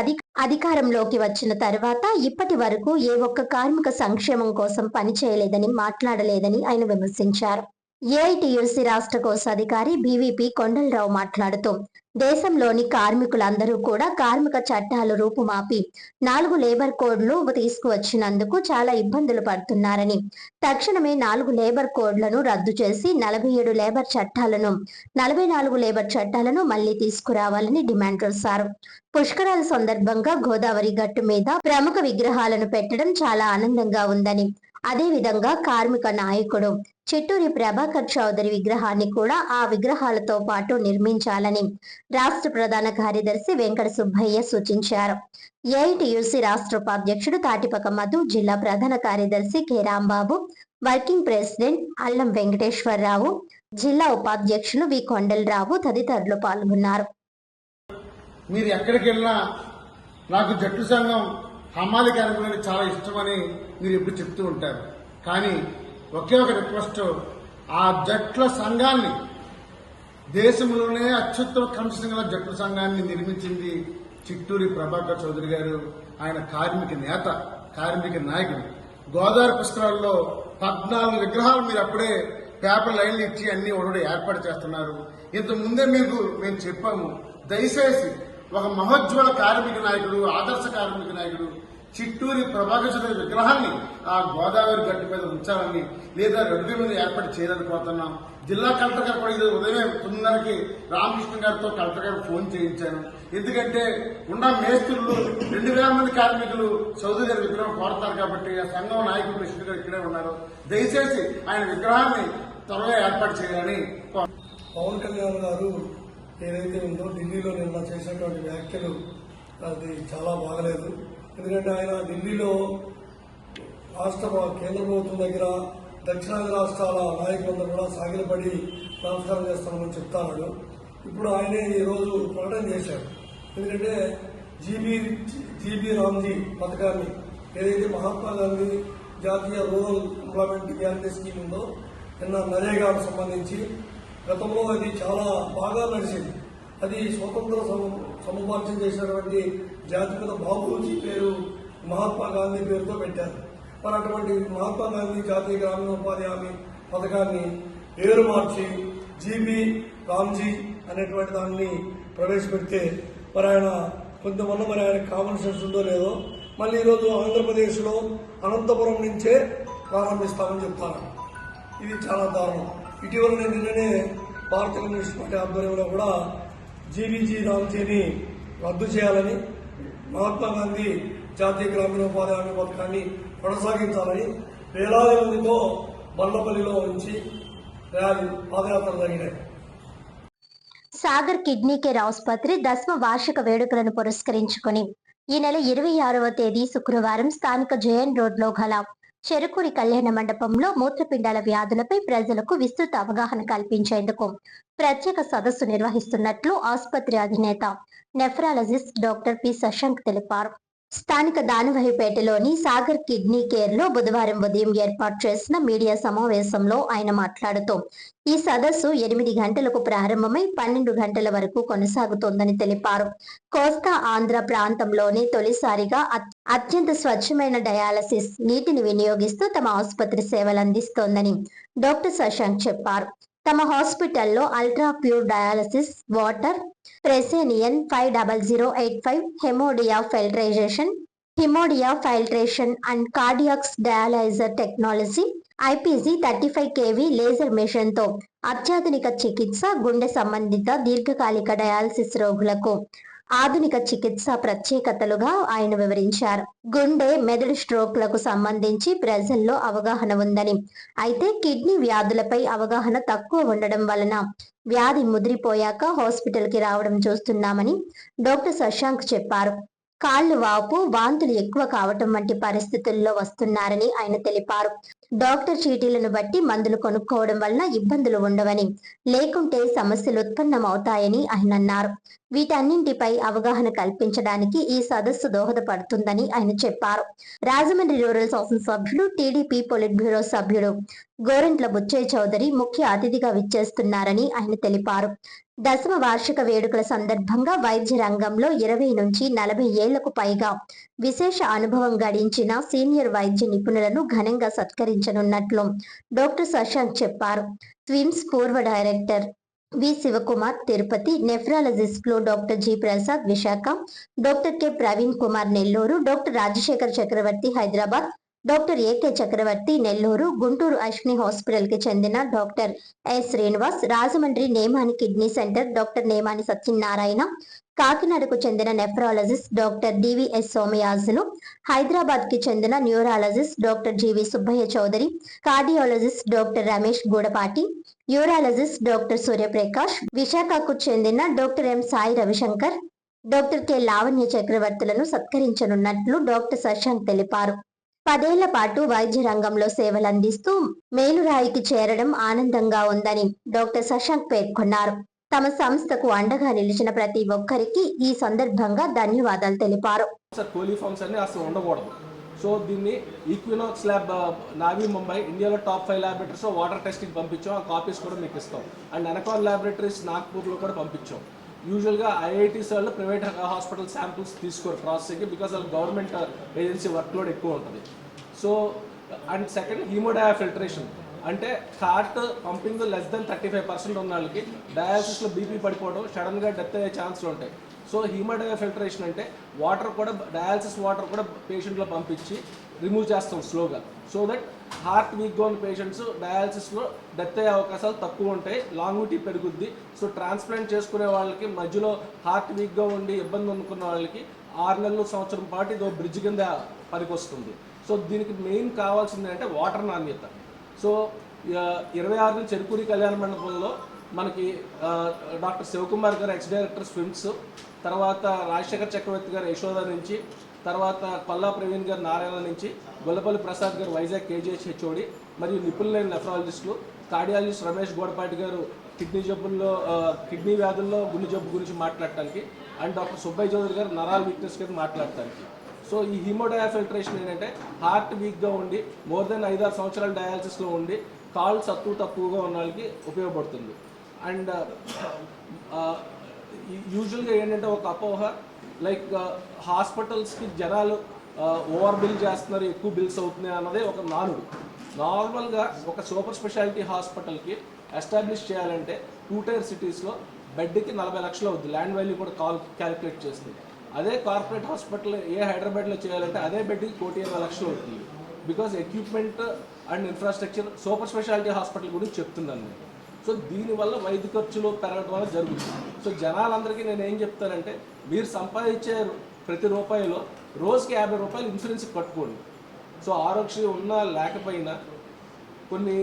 అధికారంలోకి వచ్చిన తర్వాత ఇప్పటి వరకు ఏ ఒక్క కార్మిక సంక్షేమం కోసం పనిచేయలేదని, మాట్లాడలేదని ఆయన విమర్శించారు. ఏఐటియుసి రాష్ట్ర కోశాధికారి బీవీపీ కొండలరావు మాట్లాడుతూ, దేశంలోని కార్మికులందరూ కూడా కార్మిక చట్టాలు రూపుమాపి 4 లేబర్ కోడ్లు తీసుకువచ్చినందుకు చాలా ఇబ్బందులు పడుతున్నారని, తక్షణమే 4 లేబర్ కోడ్లను రద్దు చేసి 47 లేబర్ చట్టాలను 44 లేబర్ చట్టాలను మళ్లీ తీసుకురావాలని డిమాండ్ చేశారు. పుష్కరాల సందర్భంగా గోదావరి గట్టు మీద ప్రముఖ విగ్రహాలను పెట్టడం చాలా ఆనందంగా ఉందని, అదే విధంగా కార్మిక నాయకుడు చిట్టూరి ప్రభాకర్ చౌదరి విగ్రహాన్ని కూడా ఆ విగ్రహాలతో పాటు నిర్మించాలని రాష్ట్ర ప్రధాన కార్యదర్శి వెంకట సుబ్బయ్య సూచించారు. ఏఐటియుసి రాష్ట్ర ఉపాధ్యక్షుడు తాటిపక మధు, జిల్లా ప్రధాన కార్యదర్శి కె రాంబాబు, వర్కింగ్ ప్రెసిడెంట్ అల్లం వెంకటేశ్వరరావు, జిల్లా ఉపాధ్యక్షులు వి కొండలరావు తదితరులు పాల్గొన్నారు. మీరు ఎక్కడికి వెళ్ళినా నాకు జట్టు సంఘం హమాలి కార్మికులని చాలా ఇష్టమని మీరు ఎప్పుడు చెప్తూ ఉంటారు. కానీ ఒకే ఒక రిక్వెస్ట్, ఆ జట్ల సంఘాన్ని, దేశంలోనే అత్యుత్తమ కమిషన్ గల జట్ల సంఘాన్ని నిర్మించింది చిట్టూరి ప్రభాకర్ చౌదరి గారు. ఆయన కార్మిక నేత, కార్మిక నాయకుడు. గోదావరి పుష్కరాల్లో 14 విగ్రహాలు మీరు అప్పుడే పేపర్ లైన్లు ఇచ్చి అన్ని ఒకటి ఏర్పాటు చేస్తున్నారు. ఇంత ముందే మీకు మేము చెప్పాము, దయచేసి ఒక మహోజ్వల కార్మిక నాయకుడు, ఆదర్శ కార్మిక నాయకుడు చిట్టూరి ప్రభాకర్ చౌదరి విగ్రహాన్ని ఆ గోదావరి గట్టు మీద ఉంచాలని, లేదా రెడ్డి మీద ఏర్పాటు చేయాలని కోరుతున్నాం. జిల్లా కలెక్టర్ గారు కూడా ఇది ఉదయం 9:30కి రామకృష్ణ గారితో కలెక్టర్ గారు ఫోన్ చేయించాను. ఎందుకంటే ఉన్న మేస్త్రులు 2000 మంది కార్మికులు చౌదరి గారి విగ్రహం కోరుతారు కాబట్టి ఆ సంఘం నాయకులు కృష్ణ గారు ఇక్కడే ఉన్నారు. దయచేసి ఆయన విగ్రహాన్ని త్వరగా ఏర్పాటు చేయాలని. పవన్ కళ్యాణ్ గారు ఏదైతే ఉందో ఢిల్లీలో నిన్న చేసినటువంటి వ్యాఖ్యలు అది చాలా బాగలేదు. ఎందుకంటే ఆయన ఢిల్లీలో కేంద్ర ప్రభుత్వం దగ్గర దక్షిణాది రాష్ట్రాల నాయకులందరూ కూడా సాగిలపడి నమస్కారం చేస్తామని చెప్తాడు. ఇప్పుడు ఆయనే ఈరోజు ప్రకటన చేశారు. ఎందుకంటే జీబీ రామ్జీ పథకాన్ని, ఏదైతే మహాత్మా గాంధీ జాతీయ రూరల్ ఎంప్లాయ్మెంట్ గ్యారంటీ స్కీమ్ ఉందో, నిన్న నరేగాకు సంబంధించి గతంలో అది చాలా బాగా నడిచింది. అది స్వతంత్ర సముపార్జన చేసినటువంటి జాతిపిత బాబూజీ పేరు మహాత్మా గాంధీ పేరుతో పెట్టారు. మరి అటువంటి మహాత్మా గాంధీ జాతీయ గ్రామీణోపాధి హామీ పథకాన్ని పేరు మార్చి జీబీ రామ్జీ అనేటువంటి దాన్ని ప్రవేశపెడితే మరి ఆయన కొంతమంది మరి ఆయన కామన్ సెన్స్ ఉందో లేదో మళ్ళీ ఈరోజు ఆంధ్రప్రదేశ్లో అనంతపురం నుంచే ప్రారంభిస్తామని చెప్తారు. ఇది చాలా దారుణం. ఇటీవల నిన్ననే భారత కమ్యూనిస్ట్ పార్టీ ఆధ్వర్యంలో కూడా జీబీజీ రామ్జీని రద్దు చేయాలని, మహాత్మా గాంధీ జాతీయ గ్రామీణోపాధి హామీ పథకాన్ని కొనసాగించాలని వేలాది మందితో బండ్లపల్లిలో ఉంచి పాదయాత్ర జరిగినాయి. సాగర్ కిడ్నీ కేర్ ఆసుపత్రి 10వ వార్షిక వేడుకలను పురస్కరించుకుని ఈ నెల 26వ తేదీ శుక్రవారం స్థానిక జయన్ రోడ్లో గల చెరుకూరి కళ్యాణ మండపంలో మూత్రపిండాల వ్యాధులపై ప్రజలకు విస్తృత అవగాహన కల్పించేందుకు ప్రత్యేక సదస్సు నిర్వహిస్తున్నట్లు ఆసుపత్రి అధినేత నెఫ్రాలజిస్ట్ డాక్టర్ పి శశాంక్ తెలిపారు. స్థానిక దానవహిపేటలోని సాగర్ కిడ్నీ కేర్ లో బుధవారం ఉదయం ఏర్పాటు చేసిన మీడియా సమావేశంలో ఆయన మాట్లాడుతూ, ఈ సదస్సు 8 గంటలకు ప్రారంభమై 12 గంటల వరకు కొనసాగుతోందని తెలిపారు. కోస్తా ఆంధ్ర ప్రాంతంలోనే తొలిసారిగా అత్యంత స్వచ్ఛమైన డయాలసిస్ నీటిని వినియోగిస్తూ తమ ఆసుపత్రి సేవలు అందిస్తోందని డాక్టర్ శశాంక్ చెప్పారు. తమ హాస్పిటల్లో అల్ట్రా ప్యూర్ డయాలసిస్ వాటర్, ప్రెసేనియన్ 50085, హిమోడియా ఫిల్ట్రేషన్ అండ్ కార్డియాక్స్ dialyser technology, IPG 35 kV laser machine తో అత్యాధునిక చికిత్స, గుండె సంబంధిత దీర్ఘకాలిక డయాలసిస్ రోగులకు ఆధునిక చికిత్స ప్రత్యేకతలుగా ఆయన వివరించారు. గుండె, మెదడు స్ట్రోక్లకు సంబంధించి ప్రజల్లో అవగాహన ఉందని, అయితే కిడ్నీ వ్యాధులపై అవగాహన తక్కువ ఉండడం వలన వ్యాధి ముదిరిపోయాక హాస్పిటల్కి రావడం చూస్తున్నామని డాక్టర్ శశాంక్ చెప్పారు. కాళ్లు వాపు, వాంతులు ఎక్కువ కావటం వంటి పరిస్థితుల్లో వస్తున్నారని ఆయన తెలిపారు. డాక్టర్ చీటీలను బట్టి మందులు కొనుక్కోవడం వలన ఇబ్బందులు ఉండవని, లేకుంటే సమస్యలు ఉత్పన్నమవుతాయని ఆయన అన్నారు. వీటన్నింటిపై అవగాహన కల్పించడానికి ఈ సదస్సు దోహదపడుతుందని ఆయన చెప్పారు. రాజమండ్రి రూరల్ శాసనసభ్యుడు, టీడీపీ పొలిట్ బ్యూరో సభ్యుడు గోరంట్ల బుచ్చయ్య చౌదరి ముఖ్య అతిథిగా విచ్చేస్తున్నారని ఆయన తెలిపారు. 10వ వార్షిక వేడుకల సందర్భంగా వైద్య రంగంలో 20 నుంచి 40 ఏళ్లకు పైగా విశేష అనుభవం గడించిన సీనియర్ వైద్య నిపుణులను ఘనంగా సత్కరించనున్నట్లు డాక్టర్ శశాంక్ చెప్పారు. స్విమ్స్ పూర్వ డైరెక్టర్ వి శివకుమార్ తిరుపతి, నెఫ్రాలజిస్టులు doctor G Prasad Visakha, doctor K Praveen Kumar Nellore, doctor Rajasekhar Chakravarthy Hyderabad, doctor AK Chakravarthy Nellore, Guntur Ashwini hospital కి చెందిన doctor S Srinivas, Rajahmundry Nemani kidney centre doctor Nemani Satyanarayana, కాకినాడకు చెందిన nephrologist doctor DVS Somayajulu, Hyderabad కి చెందిన neurologist doctor GV Subbaiah Chowdary, cardiologist doctor Ramesh Gudapati, urologist doctor Suryaprakash, విశాఖకు చెందిన doctor M Sai Ravishankar, doctor K Lavanya చక్రవర్తులను సత్కరించనున్నట్లు doctor Shashank తెలిపారు. 10 ఏళ్ల పాటు వైద్య రంగంలో సేవలందిస్తూ మేలురాయికి చేరడం ఆనందంగా ఉందని డాక్టర్ శశాంక్ పేర్కొన్నారు. తమ సంస్థకు అండగా నిలిచిన ప్రతి ఒక్కరికి ఈ సందర్భంగా ధన్యవాదాలు తెలిపారు. కోలీఫార్మ్స్ అన్ని అసలు ఉండకూడదు. సో దీన్ని ఈక్వినాక్స్ ల్యాబ్ నావీ ముంబై ఇండియాలో టాప్ 5 ల్యాబొరేటరీస్లో వాటర్ టెస్టింగ్ పంపించాం. ఆ కాపీస్ కూడా మీకు ఇస్తాం. అండ్ ఎనకాన్ ల్యాబొరేటరీస్ నాగ్పూర్లో కూడా పంపించాం. యూజువల్గా ఐఐటీస్ వాళ్ళు ప్రైవేట్ హాస్పిటల్ శాంపిల్స్ తీసుకోరు ప్రాసెసింగ్కి, బికాస్ వాళ్ళ గవర్నమెంట్ ఏజెన్సీ వర్క్లోడ్ ఎక్కువ ఉంటుంది. సో అండ్ సెకండ్ హీమోడయా ఫిల్టరేషన్ అంటే హార్ట్ పంపింగ్ లెస్ దెన్ 35% ఉన్న వాళ్ళకి డయాలసిస్లో బీపీ పడిపోవడం, సడన్గా డెత్ అయ్యే ఛాన్స్లు ఉంటాయి. సో హీమోడయా ఫిల్టరేషన్ అంటే వాటర్ కూడా డయాలసిస్ వాటర్ కూడా పేషెంట్లో పంపించి రిమూవ్ చేస్తాం స్లోగా. సో దట్ హార్ట్ వీక్గా ఉన్న పేషెంట్స్ డయాలసిస్లో డెత్ అయ్యే అవకాశాలు తక్కువ ఉంటాయి, లాంగివిటీ పెరుగుద్ది. సో ట్రాన్స్ప్లాంట్ చేసుకునే వాళ్ళకి మధ్యలో హార్ట్ వీక్గా ఉండి ఇబ్బంది అనుకున్న వాళ్ళకి 6 నెలలు సంవత్సరం పాటు ఇదో బ్రిడ్జ్ కింద పనికొస్తుంది. సో దీనికి మెయిన్ కావాల్సింది అంటే వాటర్ నాణ్యత. సో 26 నుంచి చెరుకూరి కళ్యాణ మండపంలో మనకి డాక్టర్ శివకుమార్ గారు ఎక్స్ డైరెక్టర్ స్విమ్స్, తర్వాత రాజశేఖర్ చక్రవర్తి గారు యశోద నుంచి, తర్వాత పల్లా ప్రవీణ్ గారు నారాయణ నుంచి, గొల్లపల్లి ప్రసాద్ గారు వైజాగ్ కేజీహెచ్ హెచ్ఓడి, మరియు నిపుణులైన నెఫ్రాలజిస్టులు, కార్డియాలజిస్ట్ రమేష్ గోడపాటి గారు కిడ్నీ వ్యాధుల్లో గుండె జబ్బు గురించి మాట్లాడటానికి, అండ్ డాక్టర్ సుబ్బయ్య చౌదరి గారు నరాల వీక్నెస్ గారు మాట్లాడటానికి. సో ఈ హీమోడయా ఫిల్టరేషన్ ఏంటంటే హార్ట్ వీక్గా ఉండి మోర్ దెన్ 5-6 సంవత్సరాలు డయాలసిస్లో ఉండి కాళ్ళు తక్కువగా ఉన్న వాళ్ళకి ఉపయోగపడుతుంది. అండ్ యూజువల్గా ఏంటంటే ఒక అపోహ, లైక్ హాస్పిటల్స్కి జనాలు ఓవర్ బిల్ చేస్తున్నారు, ఎక్కువ బిల్స్ అవుతున్నాయి అన్నదే ఒక నానుడు. నార్మల్గా ఒక సూపర్ స్పెషాలిటీ హాస్పిటల్కి ఎస్టాబ్లిష్ చేయాలంటే 2 టైర్ సిటీస్లో బెడ్కి 40 లక్షలు అవుతుంది. ల్యాండ్ వాల్యూ కూడా క్యాలిక్యులేట్ చేస్తుంది. అదే కార్పొరేట్ హాస్పిటల్ హైదరాబాద్లో చేయాలంటే అదే బెడ్కి 1,20 లక్షలు అవుతుంది. Because equipment and infrastructure super speciality hospital గురించి చెప్తున్నాను. సో దీనివల్ల వైద్య ఖర్చులు పెరగడం వల్ల జరుగుతుంది. సో జనాలందరికీ నేను ఏం చెప్తానంటే, మీరు సంపాదించే ప్రతి రూపాయిలో రోజుకి 50 రూపాయలు ఇన్సూరెన్స్ కట్టుకోండి. సో ఆరోగ్యం ఉన్నా లేకపోయినా కొన్ని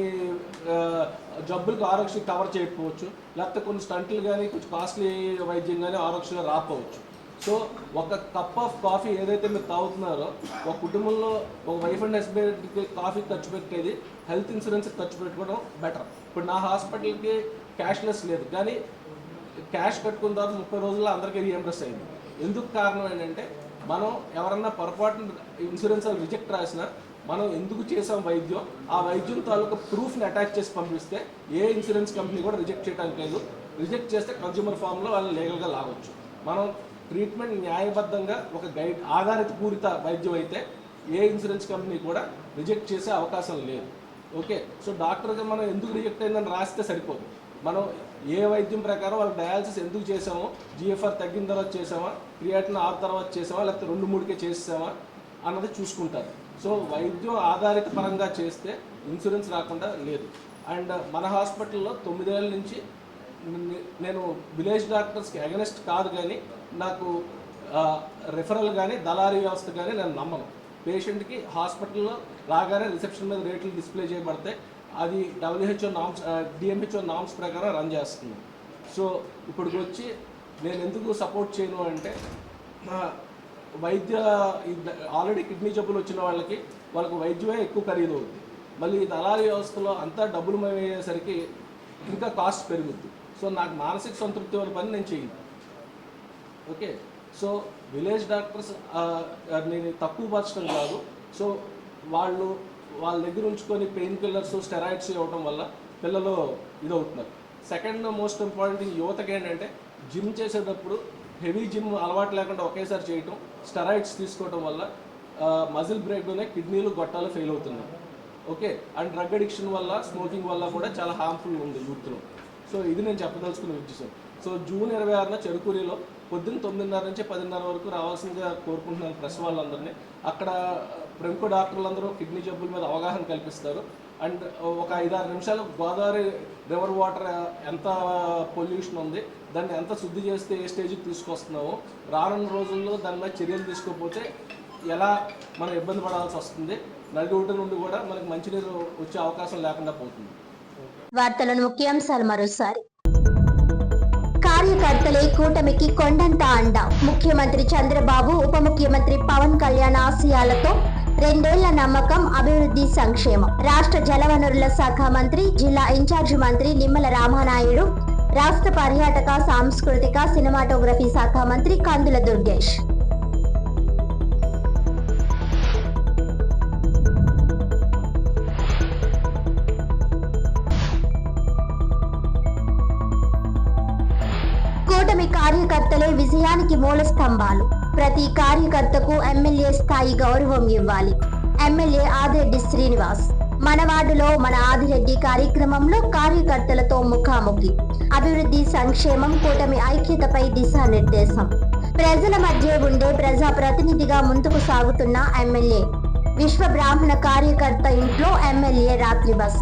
జబ్బులకు ఆరోగ్యం కవర్ చేయకపోవచ్చు, లేకపోతే కొన్ని స్టంట్లు కానీ కొంచెం కాస్ట్లీ వైద్యం కానీ ఆరోగ్యంలో రాకపోవచ్చు. సో ఒక కప్ ఆఫ్ కాఫీ ఏదైతే మీరు తాగుతున్నారో, ఒక కుటుంబంలో ఒక వైఫ్ అండ్ హస్బెండ్కి కాఫీ ఖర్చు పెట్టేది హెల్త్ ఇన్సూరెన్స్ ఖర్చు పెట్టుకోవడం బెటర్. ఇప్పుడు నా హాస్పిటల్కి క్యాష్లెస్ లేదు, కానీ క్యాష్ కట్టుకున్న తర్వాత 30 రోజుల్లో అందరికీ రీఎంబర్స్ అయింది. ఎందుకు కారణం ఏంటంటే, మనం ఎవరన్నా పొరపాటున ఇన్సూరెన్స్ రిజెక్ట్ రాసినా మనం ఎందుకు చేసాం వైద్యం, ఆ వైద్యం తాలూకా ప్రూఫ్ని అటాచ్ చేసి పంపిస్తే ఏ ఇన్సూరెన్స్ కంపెనీ కూడా రిజెక్ట్ చేయడానికి లేదు. రిజెక్ట్ చేస్తే కన్జ్యూమర్ ఫామ్లో వాళ్ళని లీగల్గా లాగొచ్చు. మనం ట్రీట్మెంట్ న్యాయబద్ధంగా ఒక ఆధారిత పూరిత వైద్యం అయితే ఏ ఇన్సూరెన్స్ కంపెనీ కూడా రిజెక్ట్ చేసే అవకాశం లేదు. ఓకే, సో డాక్టర్గా మనం ఎందుకు రిజెక్ట్ అయిందని రాస్తే సరిపోదు. మనం ఏ వైద్యం ప్రకారం వాళ్ళకి డయాలసిస్ ఎందుకు చేసామో, జిఎఫ్ఆర్ తగ్గిన తర్వాత చేసామా, క్రియాటిన్ 6 తర్వాత చేసామా, లేకపోతే 2-3కే చేసామా అన్నది చూసుకుంటారు. సో వైద్యం ఆధారిత పరంగా చేస్తే ఇన్సూరెన్స్ రాకుండా లేదు. అండ్ మన హాస్పిటల్లో 9 ఏళ్ళ నుంచి నేను విలేజ్ డాక్టర్స్కి అగెనెస్ట్ కాదు, కానీ నాకు రెఫరల్ కానీ దళారీ వ్యవస్థ కానీ నేను నమ్మను. పేషెంట్కి హాస్పిటల్లో రాగానే రిసెప్షన్ మీద రేట్లు డిస్ప్లే చేయబడితే అది WHO నామ్స్ DMHO నామ్స్ ప్రకారం రన్ చేస్తుంది. సో ఇప్పుడు వచ్చి నేను ఎందుకు సపోర్ట్ చేయను అంటే ఆల్రెడీ కిడ్నీ జబ్బులు వచ్చిన వాళ్ళకి వైద్యమే ఎక్కువ ఖరీదు అవుతుంది. మళ్ళీ దళారీ వ్యవస్థలో అంతా డబ్బులు అయ్యేసరికి ఇంకా కాస్ట్ పెరుగుద్ది. సో నాకు మానసిక సంతృప్తి వల్ల పని నేను చేయను. ఓకే, సో విలేజ్ డాక్టర్స్ నేను తక్కువ పరచడం కాదు. సో వాళ్ళ దగ్గర ఉంచుకొని పెయిన్ కిల్లర్స్, స్టెరాయిడ్స్ ఇవ్వడం వల్ల పిల్లలు ఇదవుతున్నారు. సెకండ్ మోస్ట్ ఇంపార్టెంట్ యువతకి ఏంటంటే జిమ్ చేసేటప్పుడు హెవీ జిమ్ అలవాటు లేకుండా ఒకేసారి చేయటం, స్టెరాయిడ్స్ తీసుకోవడం వల్ల మజిల్ బ్రేక్లోనే కిడ్నీలు, గొట్టాలు ఫెయిల్ అవుతున్నాయి. ఓకే, అండ్ డ్రగ్ అడిక్షన్ వల్ల, స్మోకింగ్ వల్ల కూడా చాలా హార్మ్ఫుల్ ఉంది యూత్లో. సో ఇది నేను చెప్పదలుచుకున్న విషయం. సో జూన్ 26న చెరుకూరిలో పొద్దున్న 9:30 నుంచి 10:30 వరకు రావాల్సిందిగా కోరుకుంటున్నాను ప్రెస్ వాళ్ళందరినీ. అక్కడ ప్రముఖ డాక్టర్లందరూ కిడ్నీ జబ్బుల మీద అవగాహన కల్పిస్తారు. అండ్ ఒక 5-6 నిమిషాలు గోదావరి రివర్ వాటర్ ఎంత పొల్యూషన్ ఉంది, దాన్ని ఎంత శుద్ధి చేస్తే ఏ స్టేజ్కి తీసుకొస్తున్నామో, రానున్న రోజుల్లో దాని మీద చర్యలు తీసుకోకపోతే ఎలా మనం ఇబ్బంది పడాల్సి వస్తుంది, నడిగుడ్డ నుండి కూడా మనకి మంచినీరు వచ్చే అవకాశం లేకుండా పోతుంది. వార్తలను ముఖ్యాంశాలు మరోసారి. కార్యకర్తలే కూటమికి కొండంత అండ. ముఖ్యమంత్రి చంద్రబాబు, ఉప ముఖ్యమంత్రి పవన్ కళ్యాణ్ ఆశయాలతో 2 ఏళ్ల నమ్మకం, అభివృద్ధి, సంక్షేమం. రాష్ట్ర జలవనరుల శాఖ మంత్రి, జిల్లా ఇన్ఛార్జి మంత్రి నిమ్మల రామానాయుడు, రాష్ట్ర పర్యాటక, సాంస్కృతిక, సినిమాటోగ్రఫీ శాఖ మంత్రి కందుల దుర్గేష్. కూటమి కార్యకర్తలే విజయానికి మూల స్తంభాలు. ప్రతి కార్యకర్తకు ఎమ్మెల్యే స్థాయి గౌరవం ఇవ్వాలి. ఎమ్మెల్యే ఆదిరెడ్డి శ్రీనివాస్. మన వార్డులో మన ఆదిరెడ్డి కార్యక్రమంలో కార్యకర్తలతో ముఖాముఖి. అభివృద్ధి, సంక్షేమం, కూటమి ఐక్యతపై దిశానిర్దేశం. ప్రజల మధ్య ఉండే ప్రజా ప్రతినిధిగా ముందుకు సాగుతున్న ఎమ్మెల్యే. విశ్వ బ్రాహ్మణ కార్యకర్త ఇంట్లో ఎమ్మెల్యే రాత్రి బస.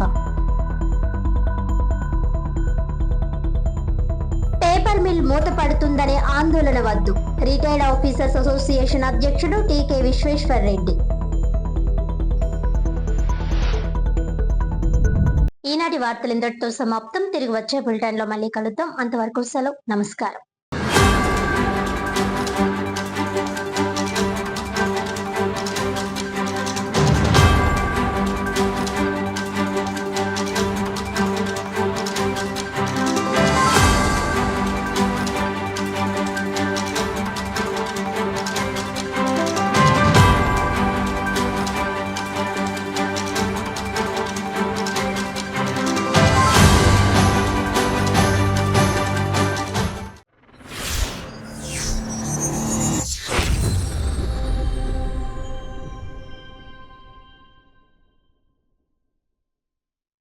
పేపర్ మిల్ మూతపడుతుందనే ఆందోళన వద్దు. రిటైర్డ్ ఆఫీసర్స్ అసోసియేషన్ అధ్యక్షుడు టీకే విశ్వేశ్వర్ రెడ్డి. ఈనాటి వార్తలు ఇంతటితో సమాప్తం. తిరిగి వచ్చే బులెటిన్ లో మళ్ళీ కలుద్దాం. అంతవరకు సెలవు. నమస్కారం.